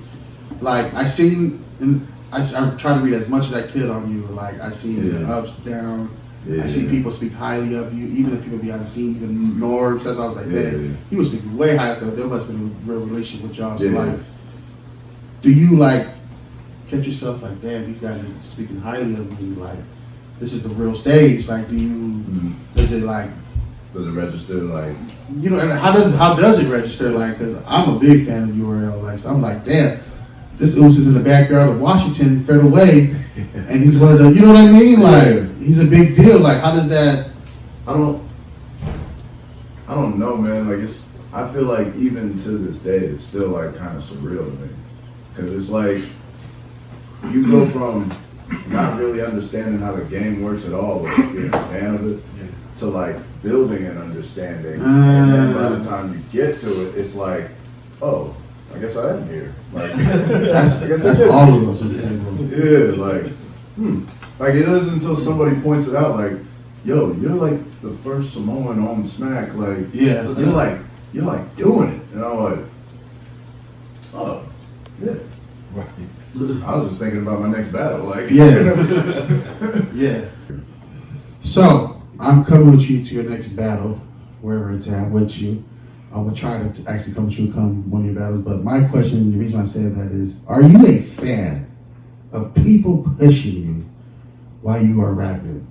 like I seen? And I try to read as much as I could on you. Like I seen the ups, downs. Yeah. I see people speak highly of you, even if people behind the scenes, even Norbs. That's why I was like, man, he was speaking way higher. So there must have been a real relationship with y'all. So like, do you like catch yourself like, damn, these guys are speaking highly of me? Like, this is the real stage. Like, do you? Does it like? Does it register like? You know, and how does it register? Like, because I'm a big fan of URL. Like, so I'm like, damn. This Oos is in the backyard of Washington, Federal Way, and he's one of the, you know what I mean? Like, he's a big deal. Like, how does that? I don't know, man. Like, I feel like even to this day, it's still like kind of surreal to me, because it's like you go from not really understanding how the game works at all, but being a fan of it, to like building an understanding, and then by the time you get to it, it's like, oh, I guess I am here. Like, that's all of us. Yeah, like, like it isn't until somebody points it out, like, yo, you're like the first Samoan on Smack, like, yeah, you're like doing it, and I'm like, oh, yeah, right. I was just thinking about my next battle, like, yeah. So I'm coming with you to your next battle, wherever it's at, with you. I will try to actually come with you, come one of your battles. But my question, the reason I said that is, are you a fan of people pushing you while you are rapping?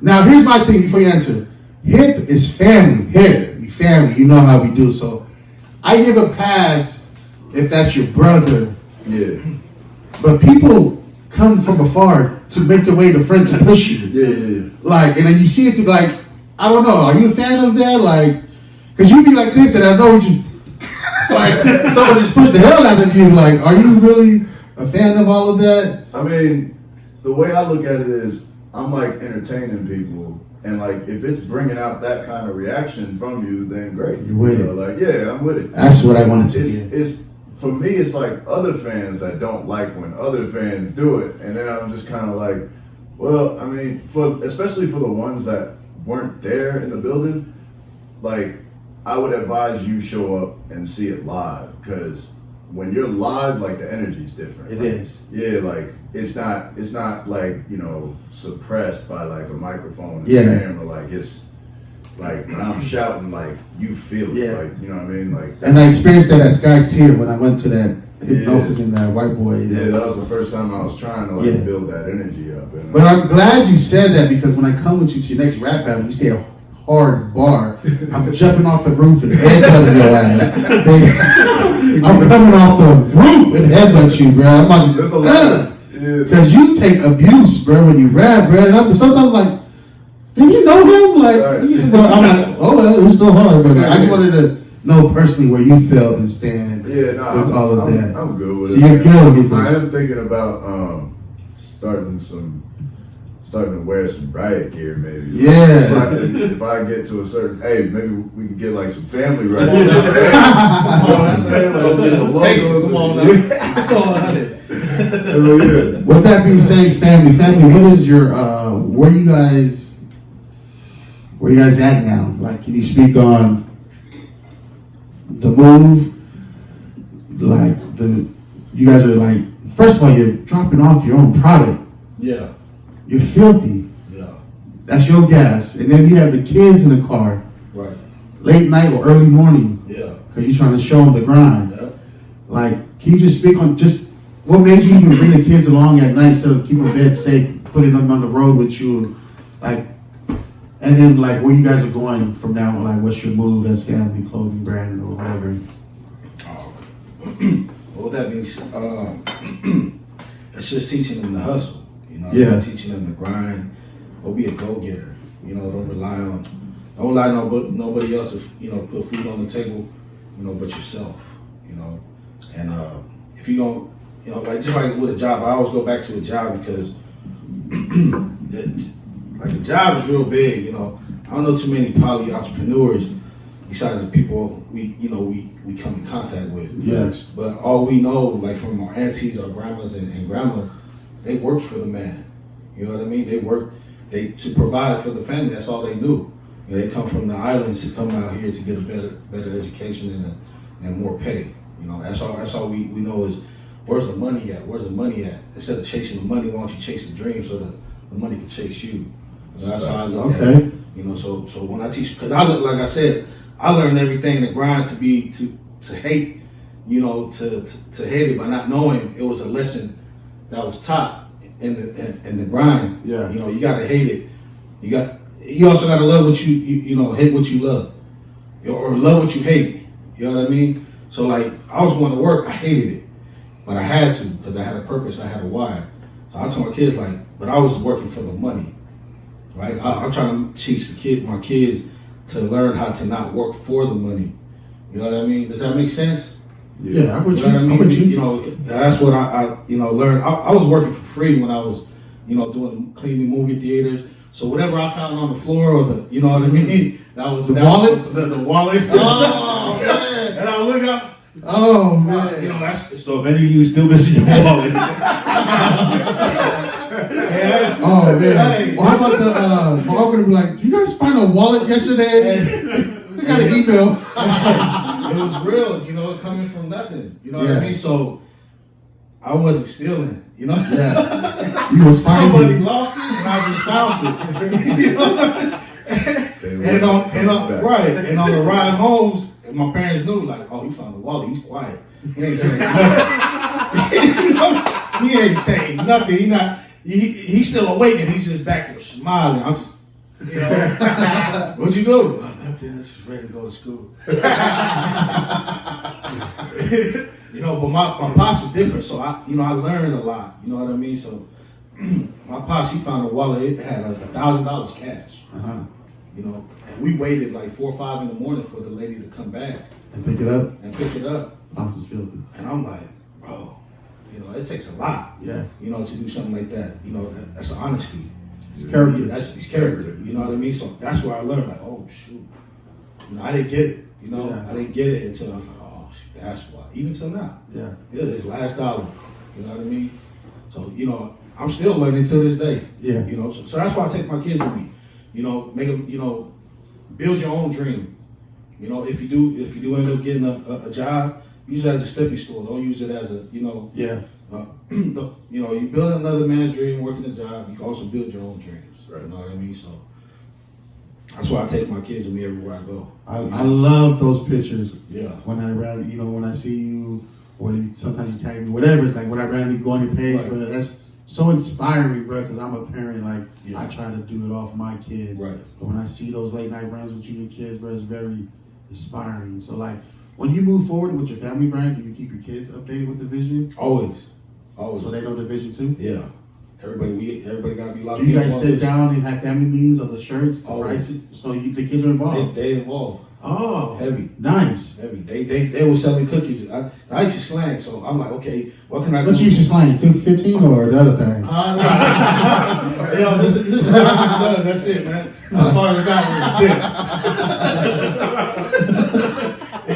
Now, here's my thing before you answer. Hip is family. Hip, we family. You know how we do. So I give a pass if that's your brother. Yeah. But people come from afar to make their way to friend to push you. Yeah. Like, and then you see it through, like, I don't know. Are you a fan of that? Like, because you be like this, and I know you, like, someone just pushed the hell out of you. Like, are you really a fan of all of that? I mean, the way I look at it is, I'm like entertaining people, and like if it's bringing out that kind of reaction from you, then great. You're with it. Like, yeah, I'm with it. That's what I wanted to hear. It's for me. It's like other fans that don't like when other fans do it, and then I'm just kind of like, well, I mean, especially for the ones that weren't there in the building, like, I would advise you show up and see it live, because when you're live, like, the energy's different. It like, is. Yeah, like it's not like, you know, suppressed by like a microphone and Yeah. camera. Like, it's like when I'm shouting, like, you feel it. Yeah. Like, you know what I mean? Like, And I experienced that at Sky Tier when I went to that hypnosis in that white boy. yeah, that was the first time I was trying to like Yeah. build that energy up. And, But I'm glad you said that, because when I come with you to your next rap battle, you say a hard bar, I'm jumping off the roof and headbutting your ass. I'm coming off the roof and headbutt you, bro. I'm like, There's a lot. Yeah. because you take abuse, bro, when you rap, bro. And I'm sometimes like, do you know him? Like, Right. but I'm like, oh well, it was so hard. But I just wanted to know personally where you felt and stand with all of that. I'm good with So it. you're good with it. I am thinking about starting to wear some riot gear, maybe. Yeah. If I get to a certain, hey, maybe we can get like some family riot gear. You know what I'm saying? Like, get the logos. Come on now. Come on, Yeah. With that being said, family, what is your where you guys at now? Like, can you speak on the move? Like, you guys are like, first of all, you're dropping off your own product. Yeah. You're filthy. Yeah. That's your gas. And then you have the kids in the car, Right. late night or early morning, Yeah. because you're trying to show them the grind. Yeah. Like, can you just speak on just what made you even bring the kids along at night instead of keeping bed safe, putting them on the road with you, like, and then like where you guys are going from now on, like what's your move as family, clothing brand or whatever? Well, with that being said, it's just teaching them the hustle. You know, Yeah. teaching them the grind. Go be a go-getter. You know, don't rely on nobody else to, you know, put food on the table, you know, but yourself. You know, and if you don't, you know, like just like with a job, I always go back to a job because like a job is real big. You know, I don't know too many poly entrepreneurs besides the people we come in contact with. Yes. But all we know, like from our aunties, our grandmas, and grandma, they worked for the man. You know what I mean? They worked to provide for the family. That's all they knew. You know, they come from the islands to come out here to get a better education and more pay. You know, that's all we know is where's the money at? Where's the money at? Instead of chasing the money, why don't you chase the dream so the money can chase you? So that's how I look at it. You know, so when I teach, because like I said, I learned everything to grind to hate, you know, to hate it by not knowing it was a lesson that was taught in the grind. Yeah. You know, you gotta hate it. You also gotta love what you know, hate what you love. Or love what you hate. You know what I mean? So like I was going to work, I hated it. But I had to, because I had a purpose, I had a why. So I told my kids like, but I was working for the money. Right? I'm trying to teach my kids to learn how to not work for the money. You know what I mean? Does that make sense? Yeah, I'm with you. You know what I mean? I'm with you. You know, that's what I you know, learned. I was working for free when I was, you know, cleaning movie theaters. So whatever I found on the floor or the, you know what I mean? That was The wallets? The wallets. Oh, man. And I would look up. Oh, man. You know, that's So if any of you still missing your wallet, Oh, man. Hey. Well, how about my uncle would be like, "Do you guys find a wallet yesterday?" We got an email. it was real, you know, coming from nothing. You know what Yeah. I mean? So I wasn't stealing, you know? Yeah. You was Somebody finding. lost it and I just found it. You know? and on the ride home, my parents knew, like, oh, he found the wallet, he's quiet. He ain't saying nothing. You know? He ain't saying nothing. He's still awake and he's just back there smiling. I'm just, you know, what you do? Oh, nothing, just ready to go to school. You know, but my pops is different, so I learned a lot. You know what I mean? So my pops, he found a wallet. It had $1,000 cash. You know, and we waited like 4 or 5 in the morning for the lady to come back And pick it up. I'm just feeling And I'm like, bro, you know, it takes a lot. Yeah. You know, to do something like that. You know, that's honesty. It's character. That's his character. You know what I mean? So that's where I learned, like, oh shoot. You know, I didn't get it. You know, Yeah. I didn't get it until I was like, oh, shoot, that's why. Even till now. Yeah. Yeah, his last dollar. You know what I mean? So, you know, I'm still learning to this day. Yeah. You know, so that's why I take my kids with me. You know, make them, you know, build your own dream. You know, if you do end up getting a job, use it as a stepping stone. Don't use it as a, you know, Yeah. you know, you build another man's dream, working a job. You can also build your own dreams. Right. You know what I mean? So that's why I take my kids with me everywhere I go. I love those pictures. Yeah. When I see you, or sometimes you tag me, whatever. It's like when I randomly go on your page, Right. but that's so inspiring, bro. Because I'm a parent. Like Yeah. I try to do it all for my kids. Right. But when I see those late night runs with you and kids, bro, it's very inspiring. So like, when you move forward with your family brand, do you keep your kids updated with the vision, Always. so they know the vision too? Yeah. Everybody gotta be locked Do you in guys on sit this. down and have family meetings of the shirts, the Always. prices, so the kids are involved? They involved. Oh, Heavy. nice. Heavy. They were selling cookies. I used to slang, so I'm like, okay, what can I do? What you used to slang, 215 or the other thing? You know, this is what I does. That's it, man. As far as I got was it.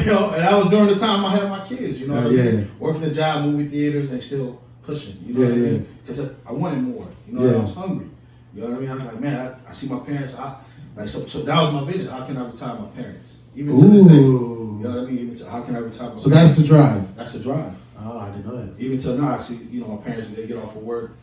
You know, and that was during the time I had my kids. You know, what I mean? Yeah. Working a job, movie theaters, and still pushing. You know Yeah, what I yeah. mean? Because I wanted more. You know, Yeah. I was hungry. You know what I mean? I was like, man, I see my parents. So that was my vision. How can I retire my parents? Even to this day. Ooh. You know what I mean? Even to, how can I retire my So parents? that's the drive. That's the drive. Oh, I didn't know that. Even till now, I see, you know, my parents, they get off of work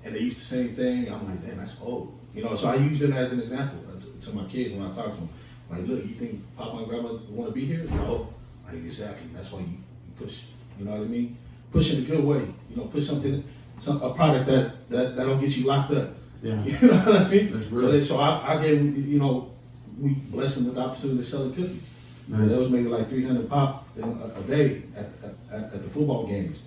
and they use the same thing. I'm like, damn, that's old. You know, so I use it as an example to my kids when I talk to them. Like, look, you think Papa and Grandma want to be here? No. Like, exactly. That's why you push. You know what I mean? Push in a good way. You know, push a product that'll get you locked up. Yeah. You know what I mean? That's real. So I gave them, you know, we blessed them with the opportunity to sell cookies. Nice. They was making like 300 pop a day at the football games.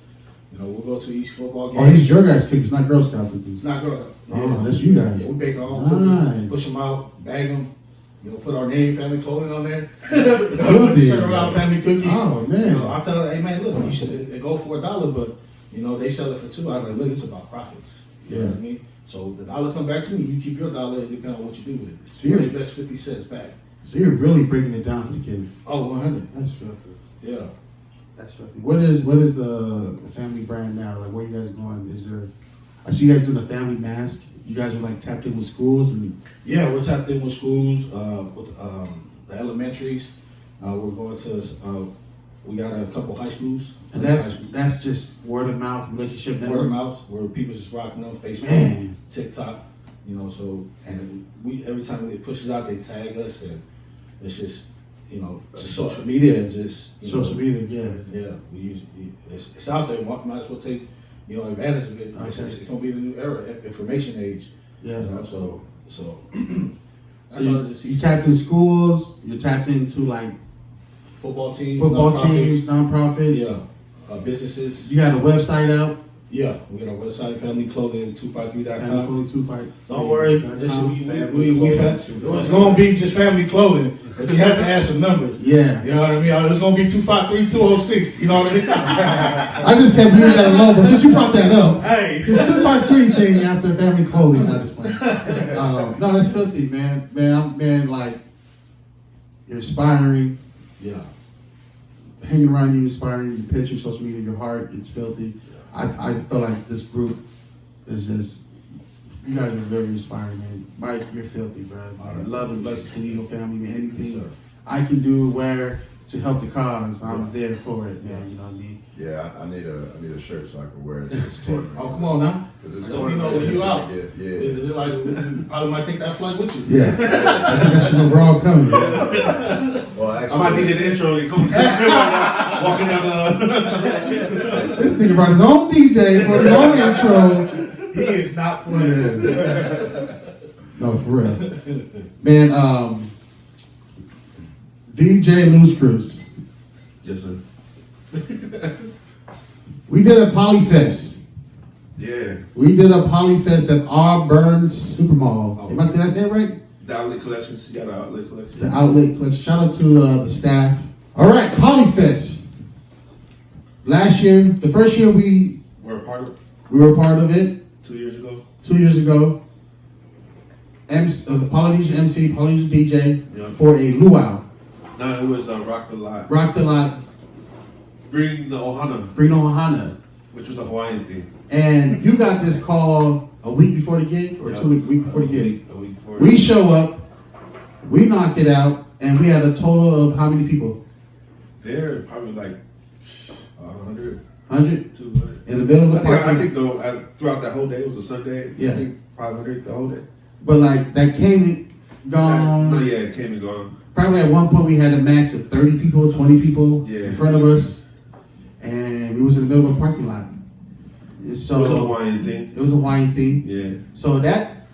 You know, we'll go to each football game. Oh, these your guys' cookies, not Girl Scout cookies. It's not girl. Oh, that's you guys. Yeah, we bake our own Nice. cookies, push them out, bag them. You know, put our name, family clothing on there. Filthy. Turn around, family cookies. Oh, man. You know, I tell them, hey man, look, you should it go for $1, but you know they sell it for $2. I was like, look, it's about profits. You know Yeah. what I mean? So the $1 come back to me, you keep your $1, it depends on what you do with it. So So you're- you invest 50 cents back. So you're really breaking it down for the kids. Oh, 100. That's filthy. Yeah. That's filthy. What is the family brand now? Like, where you guys going? Is there? I see you guys doing a family mask. you guys are like tapped in with schools and Yeah, we're tapped in with schools, with the elementaries. We're going to, we got a couple high schools. and that's just word of mouth relationship network. Word of mouth, where people just rocking them, Facebook, Man. TikTok, you know, so, and we, every time it pushes out, they tag us, and it's just, you know, just social media and just, you Social know, media, yeah. yeah, we use, it's out there, might as well take, you know, advantage of it. It's gonna be the new era, information age. Yeah. You know, so So that's all I just you tapped in schools, you tapped into like football teams, football nonprofits, teams, nonprofits. yeah, businesses. You got a website out. Yeah, we got our website, familyclothing253.com. Family 225. Don't worry, .com. it's gonna be just family clothing, but you have to add some numbers. Yeah. You know what I mean? It's gonna be 253-206. You know what I mean? I just kept leaving that alone, but since you brought that up, Hey, this 253 thing after family clothing, I just went. No, that's filthy, man. Man, like you're inspiring. yeah, Hanging around you, inspiring, your pictures, social media, your heart, it's filthy. I feel like this group is just, you guys are very inspiring, man. Mike, you're filthy, bro. Love and blessings to you, your family, man. Anything I can do, where to help the cause, I'm there for it, man. You know what I mean? Yeah, I need a shirt so I can wear it to this tournament. oh come on now. Because Let me know when you out. Yeah. Is it like you probably might take that flight with you? Yeah. I think that's where we're all coming. Well, I actually, might need an intro. Walking down the. This nigga brought his own DJ for his own intro. He is not playing. No, for real. Man, DJ LuceScrewz. Yes, sir. We did a Polyfest. Yeah. We did a Polyfest at Auburn Supermall. Did I say it right? The outlet collections. You got an outlet collection. The outlet collection. Shout out to the staff. All right, Polyfest. Last year, the first year we We're a part of were a part of it. 2 years ago. 2 years ago. It was a Polynesian MC, Polynesian DJ Yeah. for a luau. No, it was Rock the Lot. Rocked a lot, Bring the Ohana, Brino Hana. which was a Hawaiian thing. And you got this call a week before the gig or Yeah. 2 week before the gig. A week before. We show up, we knock it out, and we had a total of how many people? There, probably like 100, 100 200. in the middle of the I park. think though, throughout that whole day, it was a Sunday. Yeah. I think 500 the whole day. But like that came and gone. But yeah, it came and gone. Probably at one point we had a max of 30 people, 20 people Yeah. in front of us, and we was in the middle of a parking lot. So It was a Hawaiian thing. It was a Hawaiian thing. Yeah. So that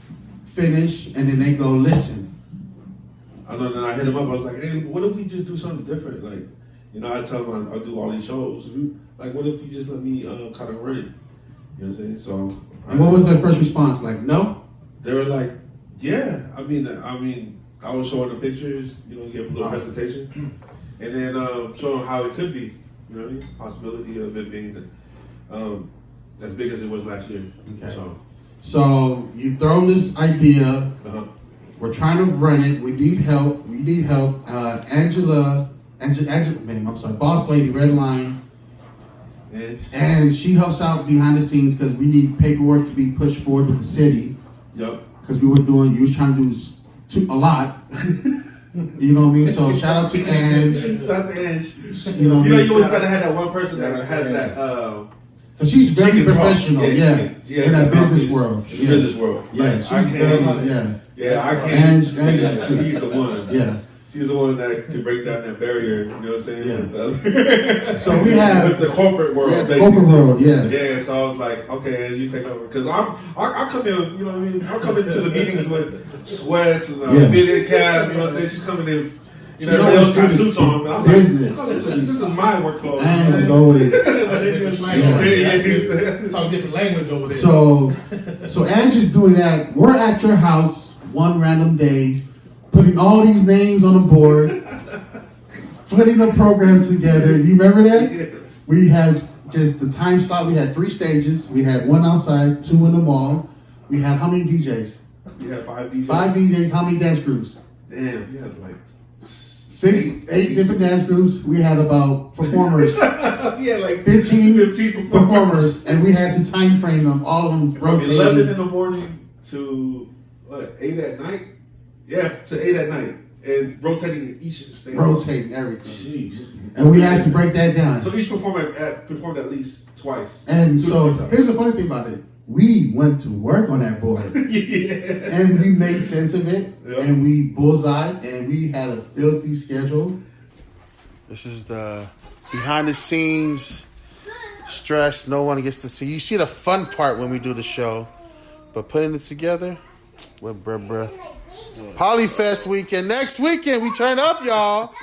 finished, and then they go, listen. I know. Then I hit him up. I was like, "Hey, what if we just do something different? Like, you know, I tell him I'll do all these shows. Like, what if you just let me kind of run it? You know what I'm saying? So. And what was their first response? Like, no? They were like, "Yeah." I mean, I was showing the pictures. You know, give a little presentation, and then show them how it could be. You know what I mean? Possibility of it being as big as it was last year. Okay. So you throw this idea. Uh-huh. We're trying to run it. We need help. Angela, man, I'm sorry, boss lady, Red Line, and she helps out behind the scenes because we need paperwork to be pushed forward with the city. Yep. Because you was trying to do a lot. You know what I mean? So shout out to Ange. Shout out to Ange. You know what I mean? You always gotta have that one person that has that. Cause she's very She can talk. professional, Yeah, in that business world. In the business world. Yeah, Like, she's I very, can't. Yeah, I can't. Ange, She's the one. Yeah. She's the one that can break down that barrier. You know what I'm saying? Yeah. So we have with the corporate world. Yeah, basically. corporate world, yeah. Yeah. So I was like, okay, as you take over, because I come in. You know what I mean? I come into the meetings with sweats and fitted cap. You know what I'm saying? She's coming in. You know, everybody else got suits on. I'm business. Like, oh, this is my work clothes. Ange is always. Talk different language over there. So Ange is doing that. We're at your house one random day, putting all these names on the board, putting the programs together. You remember that? We had just the time slot. We had 3 stages. We had 1 outside, 2 in the mall. We had how many DJs? You had 5 DJs. 5 DJs. How many dance groups? Damn, you had like 6, 8 different dance groups. We had about performers. yeah, like 15 performers. performers, and we had to time frame them. All of them rotating. 11 in the morning to 8 at night. Yeah, to 8 at night. And rotating each stage. Rotating everything. Jeez. And we had to break that down. So each performed at least twice. And Two to so three times. here's the funny thing about it. We went to work on that boy. Yeah. And we made sense of it. Yeah. And we bullseyed. And we had a filthy schedule. This is the behind the scenes stress no one gets to see. You see the fun part when we do the show. But putting it together, well, bruh. Polyfest weekend. Next weekend, we turn up, y'all.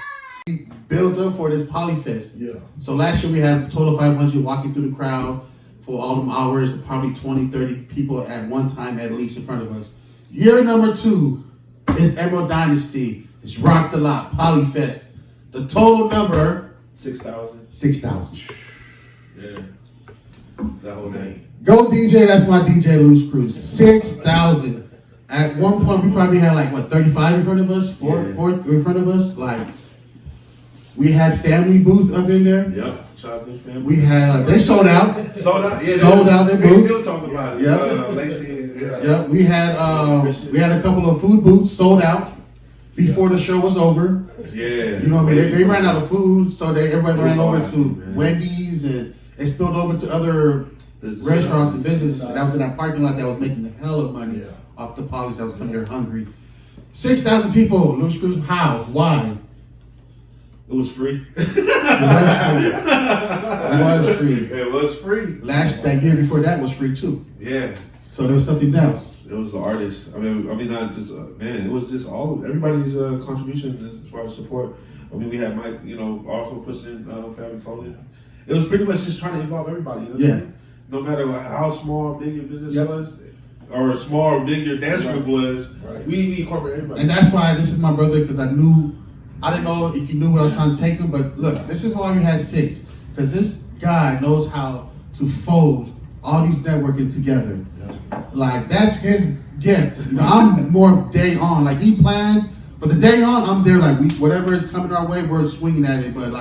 We built up for this Polyfest. Yeah. So last year we had a total 500 walking through the crowd for all them hours, probably 20, 30 people at one time at least in front of us. Year number 2 is Emerald Dynasty. It's Rock the Lot, Polyfest. The total number, 6,000. 6,000. Yeah. That whole day. Go DJ, that's my DJ LuceScrewz. 6,000. At one point, we probably had 35 in front of us, four in front of us. We had family booth up in there. Yep. Shout out to the family. We had they sold out. Sold out. Yeah. Sold out their They booth. still talking about it. Yep. Lacey. Yeah. Yep. We had a couple of food booths sold out before the show was over. Yeah. You know what I mean? They ran out of food, so everybody ran over to Man. Wendy's and it spilled over to other restaurants and businesses. And that was in that parking lot that was making a hell of money off the polys that was coming here hungry. 6,000 people, LuceScrewz. How? Why? It was free. It was free. It was free. That year before that was free too. Yeah. So there was something else. It was the artists. I mean, not just man. It was just everybody's contribution as far as support. I mean, we had Mike, also pushing in family Foley. It was pretty much just trying to involve everybody. Yeah. No matter how small or big your business was, or small or big your dance group was, we incorporate everybody. And that's why this is my brother, because I didn't know if he knew what I was trying to take him, but look, this is why we had 6. Because this guy knows how to fold all these networking together. That's his gift. I'm more day on. He plans, but the day on, I'm there. Whatever is coming our way, we're swinging at it. But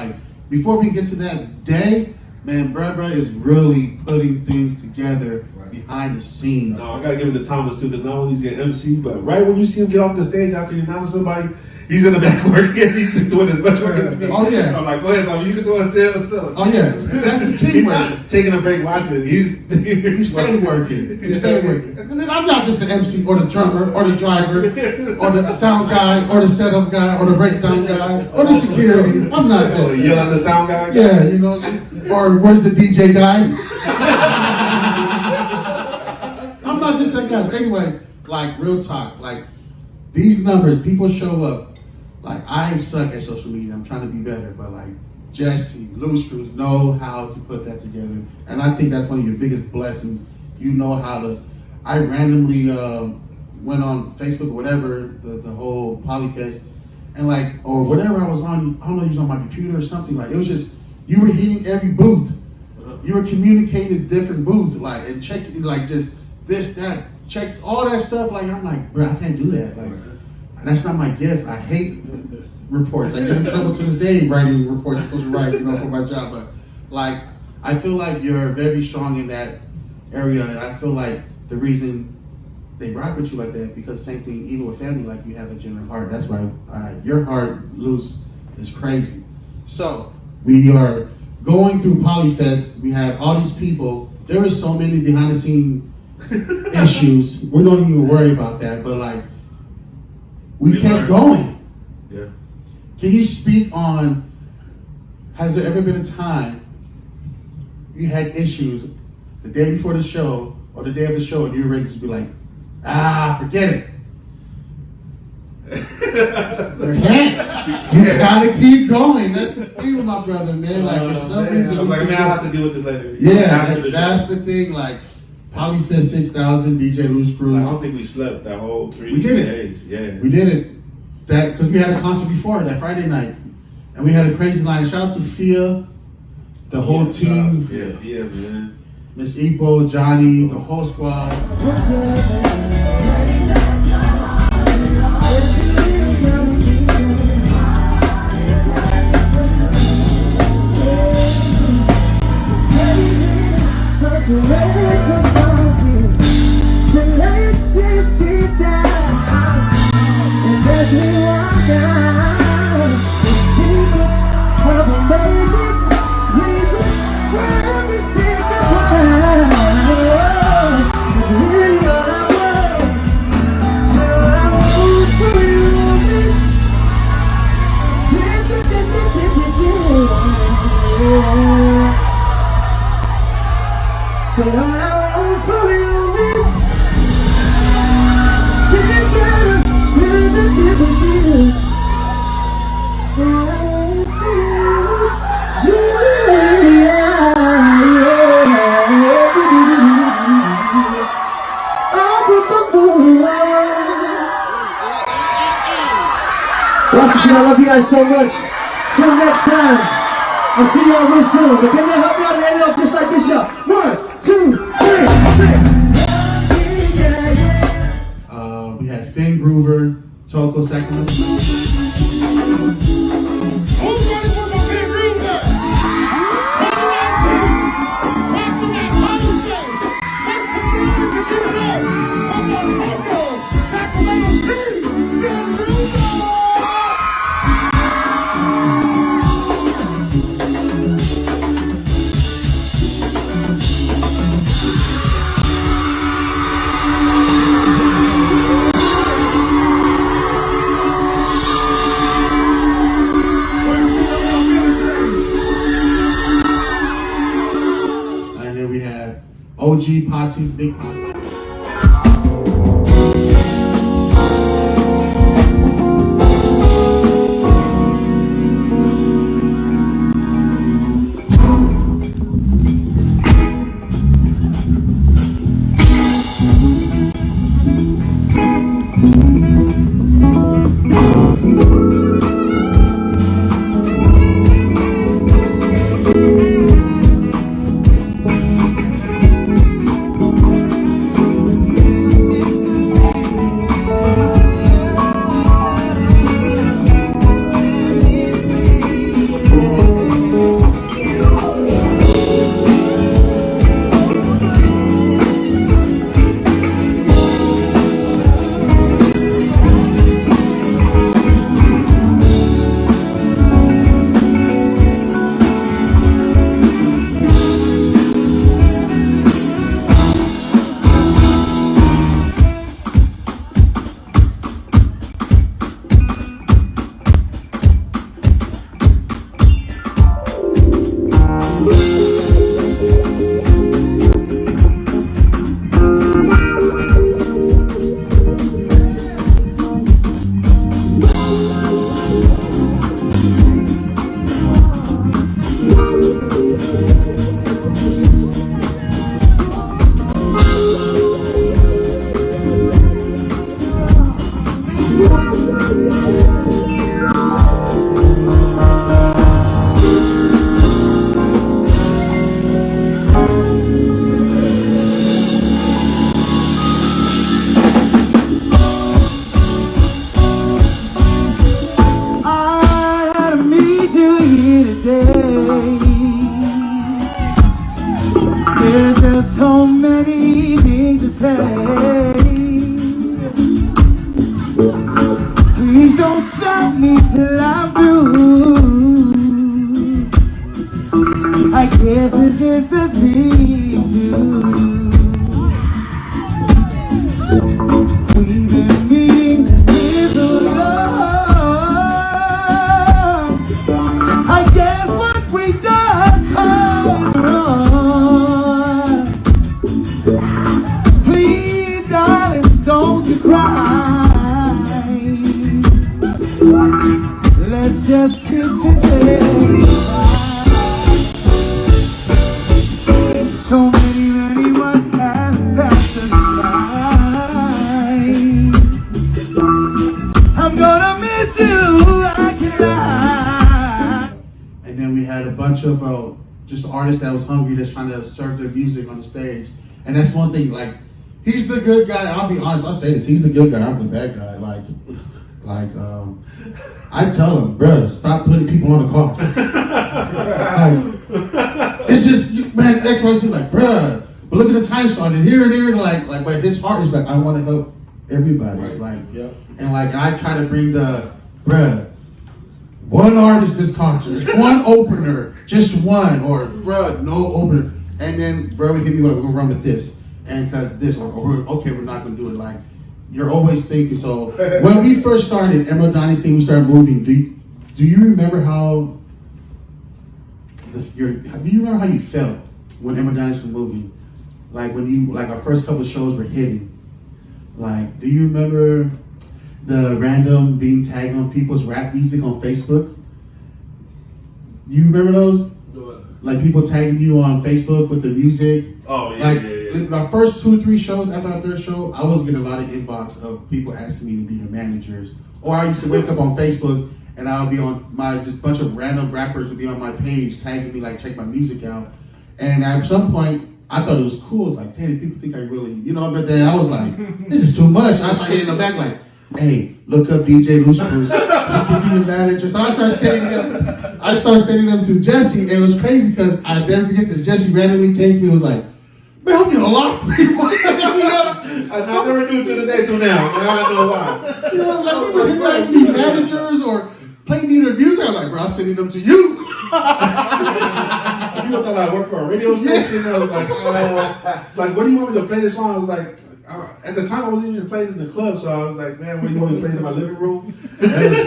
before we get to that day, man, bruh is really putting things together behind the scenes. No, I gotta give it to Thomas too, because not only is he an MC, but right when you see him get off the stage after you announce somebody, he's in the back working. He's doing as much work as me. Oh yeah. I'm like, go ahead, Tommy. You can go and tell. Oh yeah. That's the team. He's not taking a break watching. We stay working. We stay working. And I'm not just the MC or the drummer or the driver or the sound guy or the setup guy or the breakdown guy or the security. I'm not just yell at the sound guy. Yeah, or where's the DJ guy? I'm not just that guy. But anyways, real talk. These numbers, people show up. I suck at social media. I'm trying to be better, but Jesse, LuceScrewz know how to put that together, and I think that's one of your biggest blessings. You know how to. I randomly went on Facebook or whatever, the whole Polyfest, and or whatever I was on. I don't know, you was on my computer or something. It was just you were hitting every booth. You were communicating different booths, and checking just this, that, check all that stuff. I'm bro, I can't do that. That's not my gift. I hate reports. I get in trouble to this day writing reports you're supposed to write, for my job. But I feel like you're very strong in that area, and I feel like the reason they rock with you like that, because same thing, even with family, you have a genuine heart. That's why your heart, Luce, is crazy. So we are going through Polyfest. We have all these people. There is so many behind the scene issues. We don't even worry about that, but we kept going. Yeah. Can you speak on, has there ever been a time you had issues the day before the show or the day of the show and you were ready to be forget it? You gotta keep going. That's the thing with my brother, man. For some reason, I'm man, I'll have to deal with this later. Yeah, that's the thing. Polyfest 6,000, DJ LuceScrewz. I don't think we slept that whole 3 We did it. days. Yeah. We did it. That because we had a concert before that Friday night, and we had a crazy line. Shout out to Fia, the whole team. Yeah, man. Miss Epo, Johnny, the whole squad. So let's Say all I want for you is together with a different feeling. Washington, I love you guys so much. Till next time, I'll see y'all real soon. But can you help me out and end it up just like this, y'all? 1, 2, 3, 6. We had Finn Groover, Toko Sacramento. OG Potty, Big Potty. There's just so many things to say. Please don't stop me till I'm through. I guess it's just the thing to do. Leaving me is alone. I guess what we done wrong. Please, darling, don't you cry. Let's just kiss and say so many months have passed us by. I'm gonna miss you, I can lie. And then we had a bunch of just artists that was hungry that's trying to serve their music on the stage. And that's one thing, like, he's the good guy. I'll be honest, I'll say this, he's the good guy, I'm the bad guy. I tell him, bruh, stop putting people on the car. It's just, man, XYZ, like, bruh, but look at the time slot, and here, like, but his heart is like, I want to help everybody, Right. and I try to bring the, bruh, one artist this concert, one opener, just one, or bruh, no opener, and then, bruh, we hit me with, we're gonna run with this, and cause this, or okay, we're not gonna do it, like, you're always thinking. So when we first started Emerald Dynasty, we started moving. Do you remember how? Do you remember how you felt when Emerald Dynasty was moving? like when our first couple shows were hitting. Like, do you remember the random being tagged on people's rap music on Facebook? You remember those? Like people tagging you on Facebook with the music. Oh yeah, Like yeah. our first 2 or 3 shows after our third show, I was getting a lot of inbox of people asking me to be their managers. Or I used to wake up on Facebook and I'll be on just a bunch of random rappers would be on my page tagging me like check my music out. And at some point I thought it was cool. I was like, damn, people think I really, but then I was like, this is too much. I started hitting them back like, hey, look up DJ LuceScrewz. He can be your manager. So I started sending them to Jesse, and it was crazy because I never forget this. Jesse randomly came to me and was like, man, I'm getting a lot of people. I never knew to the day till now. Now I know why. Like, people like me managers or playing me their music. I'm like, bro, I'm sending them to you. People thought I worked for a radio station. I was like, what do you want me to play this song? I was like, at the time I wasn't even playing in the club, so I was like, man, what do you want me to play in my living room? That was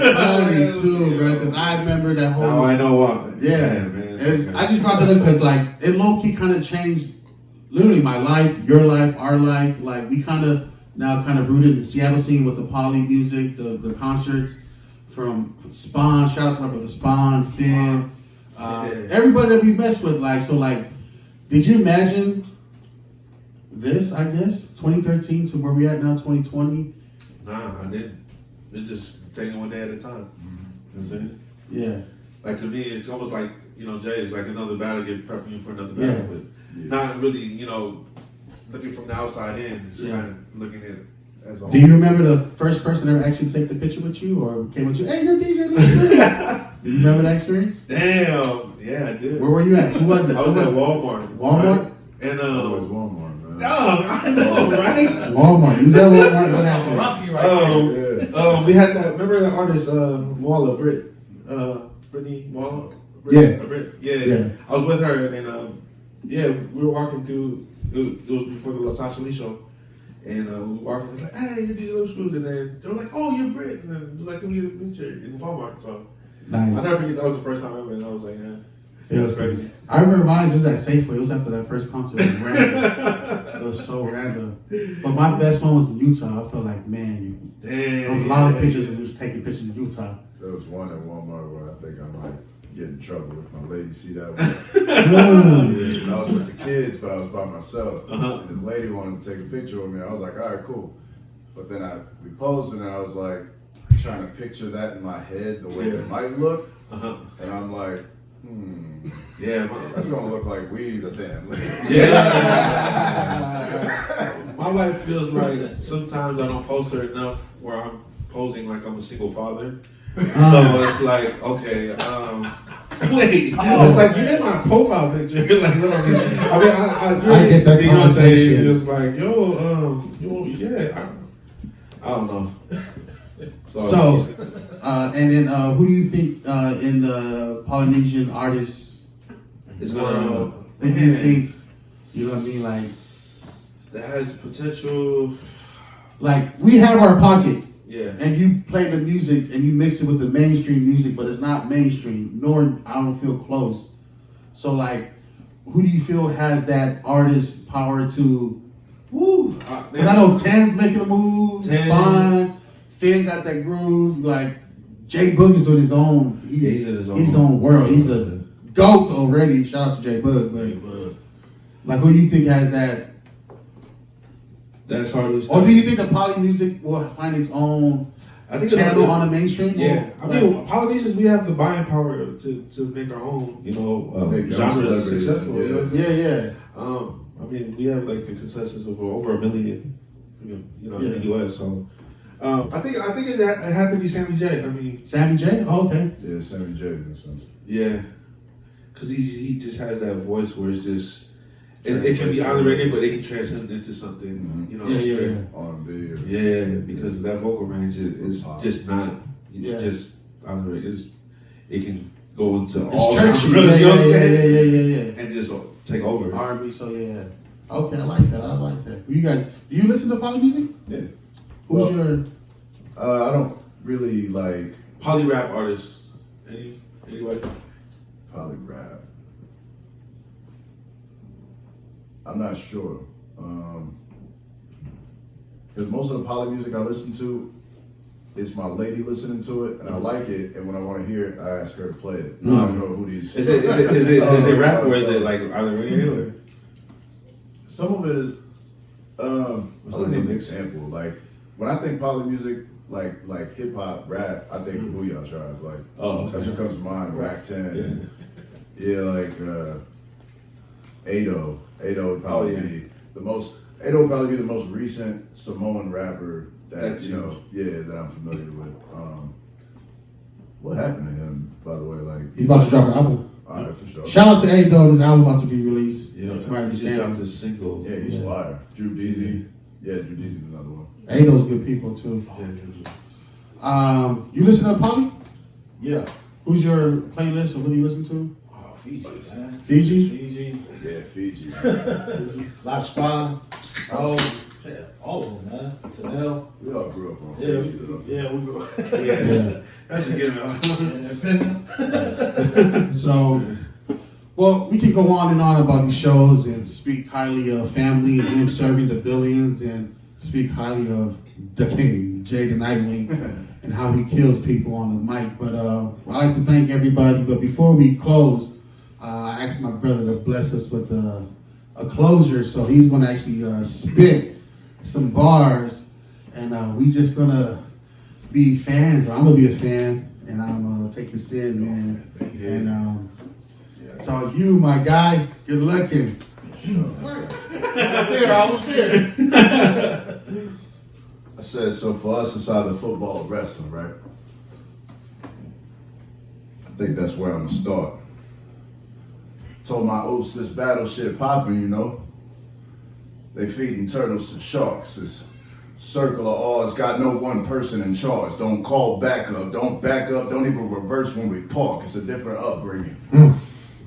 funny too, bro, because I remember that whole. Now I know why. Yeah, man. I just brought that up because like it low key kind of changed, literally my life, your life, our life. Like we kind of rooted in the Seattle scene with the poly music, the concerts from Spawn. Shout out to my brother Spawn, Finn, everybody that we messed with. Like so, like, did you imagine this? I guess 2013 to where we at now, 2020. Nah, I didn't. It's just taking one day at a time. You know what I'm saying? Yeah. Like to me, it's almost like Jay is like another battle, get prepping you for another battle, but not really, looking from the outside in, just kind of looking at it as a whole. Do you remember the first person ever actually take the picture with you or came with you? Hey, you're DJ LuceScrewz. Do you remember that experience? Damn, yeah, I did. Where were you at? Who was it? I was at Walmart. Walmart? Right? And Always Walmart, man. I know, right? Walmart. You was at Walmart. What happened? We had that. Remember that artist, Waller, Brittany Waller? Yeah. I was with her, and then we were walking through. It was before the Latasha Lee show, and we were walking. It was like, hey, you're DJ LuceScrewz, and then they were like, oh, you're Brit, and then it was like, come get a picture in Walmart. So Nice. I never forget. That was the first time ever, and I was like, yeah. It was crazy. I remember mine was at Safeway. It was after that first concert. It was random. It was so random. But my best one was in Utah. I felt like, man, there was a lot of pictures and we was taking pictures in Utah. There was one at Walmart where I think I might get in trouble if my lady see that one. I was with the kids, but I was by myself. And this lady wanted to take a picture with me. I was like, all right, cool. But then we posed and I was like trying to picture that in my head, the way it might look. And I'm like, Yeah, that's gonna look like we the family. My wife feels like sometimes I don't post her enough where I'm posing like I'm a single father. So it's like, okay, wait. It's like you're in my profile picture. Like, what I mean, I get that you know what I'm saying? conversation. It's like, I don't know. So, and then who do you think in the Polynesian artists It's gonna. who do you think, you know what I mean, like That has potential. like we have our pocket Yeah. and you play the music and you mix it with the mainstream music, but it's not mainstream, nor I don't feel close. So like, who do you feel has that artist power to, because I know Tan's making a move, Tan. Spawn, Finn got that groove, like Jay Boog is doing his own, he's in his own world. He's a GOAT already. Shout out to Jay Boog, but like who do you think has that? That's hardly. Or do you think the poly music will find its own channel on the mainstream? Yeah, I Like, mean, Polynesians, we have the buying power to make our own, Make genre celebrities, successful. You know what I'm saying? yeah. I mean, we have like a consensus of over 1 million, in the U.S. So, I think it had to be Sammy J. I mean, Sammy J. Oh, okay. Yeah, Sammy J makes sense. yeah, because he just has that voice where it's just it can be on the reggae, but it can transcend into something, Yeah. R&B. Yeah, because that vocal range is just not Yeah. just on the reggae. It can go into It's all churchy. genres, you know what I'm saying? Yeah. And just take over. R&B. So yeah. Okay, I like that. You guys, do you listen to poly music? Yeah. Who's your? I don't really like Poly rap artists. Anyway. poly rap. I'm not sure. Because most of the poly music I listen to, it's my lady listening to it, and I like it. And when I want to hear it, I ask her to play it. I don't know who these. Is it rap or is it like either radio or? Some of it is. I'll give you an example. Like when I think poly music, like hip hop, rap, I think Booyah Tribe. Like that's what comes to mind. Rack 10. Yeah, like Ado. Ado would probably be the most. Ado would probably be the most recent Samoan rapper that that I'm familiar with. What happened to him, by the way? Like He's about to drop an album. All right, for sure. Shout out to A though, his album about to be released. Yeah, tomorrow. he just dropped this single. Yeah, he's fire. Drew Deasy. Yeah, Drew Deasy's another one. Ado's good people too. You listen to Poly? Yeah. Who's your playlist or who do you listen to? Oh, Fiji, man. Fiji? Fiji. Yeah, Fiji. Lock Spa. Oh, yeah, all of them, man. Tanel. We all grew up on Yeah, Fiji, though. we go. Yeah. That's a good one. So, well, we can go on and on about these shows and speak highly of family and him serving the billions and speak highly of the king, Jey The Nitewing, and how he kills people on the mic. But I'd like to thank everybody. But before we close, I asked my brother to bless us with a closure. So he's going to actually spit some bars, and we just going to be fans. Or I'm going to be a fan, and I'm going to take this in, man. And so you, my guy, good looking. I was there. I said, so for us, it's either football or wrestling, right? I think that's where I'm gonna start. Told my oops, this battle shit popping, you know. They feeding turtles to sharks. This circle of ours got no one person in charge. Don't call backup, don't back up, don't even reverse when we park. It's a different upbringing.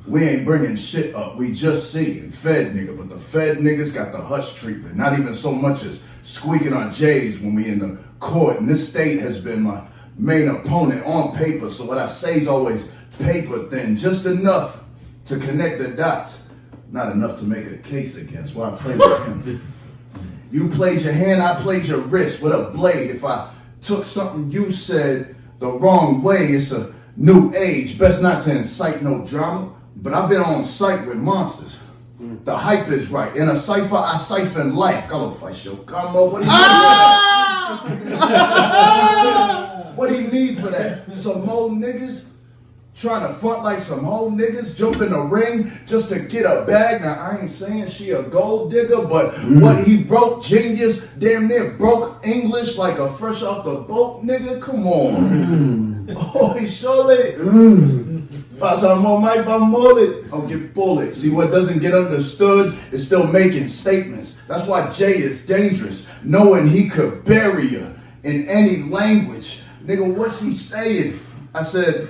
We ain't bringing shit up, we just seeing fed nigga, but the fed niggas got the hush treatment. Not even so much as squeaking our J's when we in the court. And this state has been my main opponent on paper, so what I say is always paper thin, just enough to connect the dots, not enough to make a case against. Why I played with him. You played your hand, I played your wrist with a blade. If I took something you said the wrong way, it's a new age. Best not to incite no drama. But I've been on site with monsters. The hype is right. In a cipher, I siphon life. Call fight show. Come on, what do you need? What do you need for that? Some old niggas trying to front like some old niggas, jump in the ring just to get a bag. Now, I ain't saying she a gold digger, but what he wrote, genius, damn near broke English like a fresh off the boat nigga. Come on. Oh, surely. I'll get bullet. See, what doesn't get understood is still making statements. That's why Jey is dangerous, knowing he could bury you in any language. Nigga, what's he saying? I said,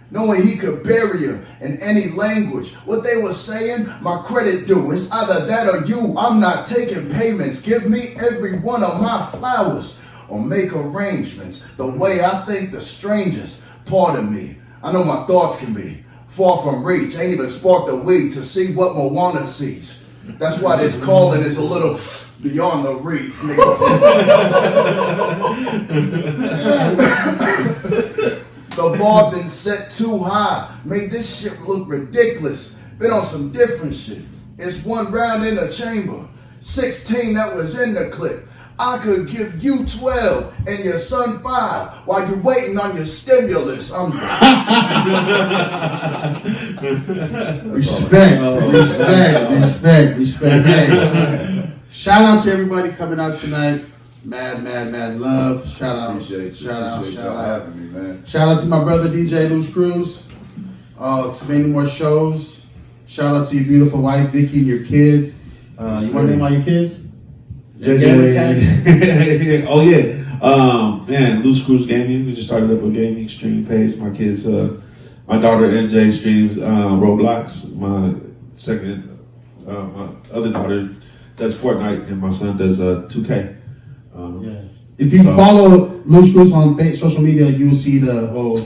knowing he could bury you in any language. What they were saying, my credit due. It's either that or you. I'm not taking payments. Give me every one of my flowers or make arrangements. The way I think the strangest part of me. I know my thoughts can be far from reach. Ain't even sparked a weed to see what Moana sees. That's why this calling is a little beyond the reach, nigga. The bar been set too high. Made this shit look ridiculous. Been on some different shit. It's one round in the chamber. 16 that was in the clip. I could give you 12 and your son 5 while you're waiting on your stimulus. Respect. Hey, shout out to everybody coming out tonight. Mad love. Shout out. Shout out having me, man. Shout out to my brother DJ LuceScrewz. To many more shows. Shout out to your beautiful wife Vicky and your kids. You want to name all your kids? Oh yeah, man, LuceScrewz Gaming. We just started up a gaming stream page. My kids, my daughter NJ streams Roblox. My other daughter does Fortnite, and my son does 2K. If you follow LuceScrewz on social media, you will see the whole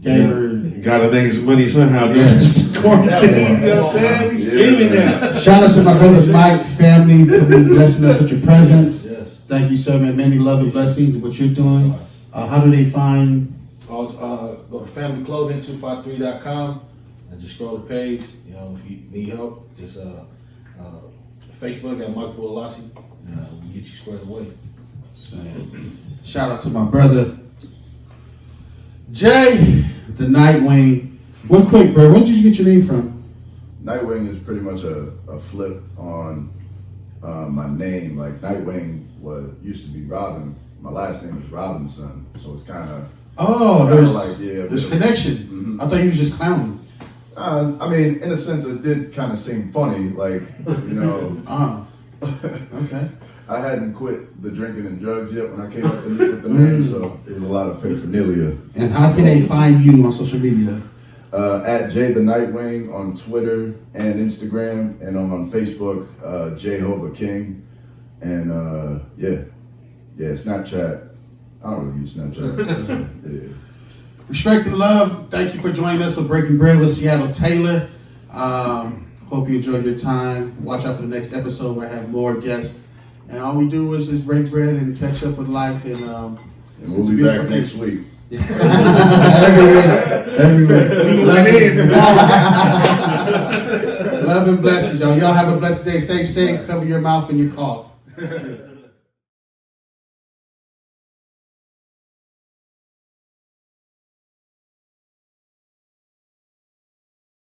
gamer. Gotta make his money somehow. Yeah. Just quarantine. You know what I'm saying? We screaming now. Shout out to my brother Mike, family, for blessing us with your presence. Yes. Thank you, sir, man. Many love and blessings in what you're doing. How do they find? Go to familyclothing253.com and just scroll the page. You know, if you need help, just Facebook at Michael Alasi. We get you squared away. Shout out to my brother Jey The Nitewing. Real quick, bro, where did you get your name from? Nitewing is pretty much a flip on my name. Like Nitewing used to be Robin. My last name is Robinson, so it's kind of there's like there's connection. Mhm. I thought you was just clowning. I mean, in a sense, it did kind of seem funny. Like, you know, Okay. I hadn't quit the drinking and drugs yet when I came up with the name, so there was a lot of paraphernalia. And how can they find you on social media? At Jey The Nitewing on Twitter and Instagram, and on Facebook, Jehovah King, and Snapchat. I don't really use Snapchat. Yeah. Respect and love. Thank you for joining us for Breaking Bread with Seattle Taylor. Hope you enjoyed your time. Watch out for the next episode where I have more guests. And all we do is just break bread and catch up with life. And we'll be back next week. Everywhere. Love and blessings, y'all. Y'all have a blessed day. Stay safe. Cover your mouth and your cough.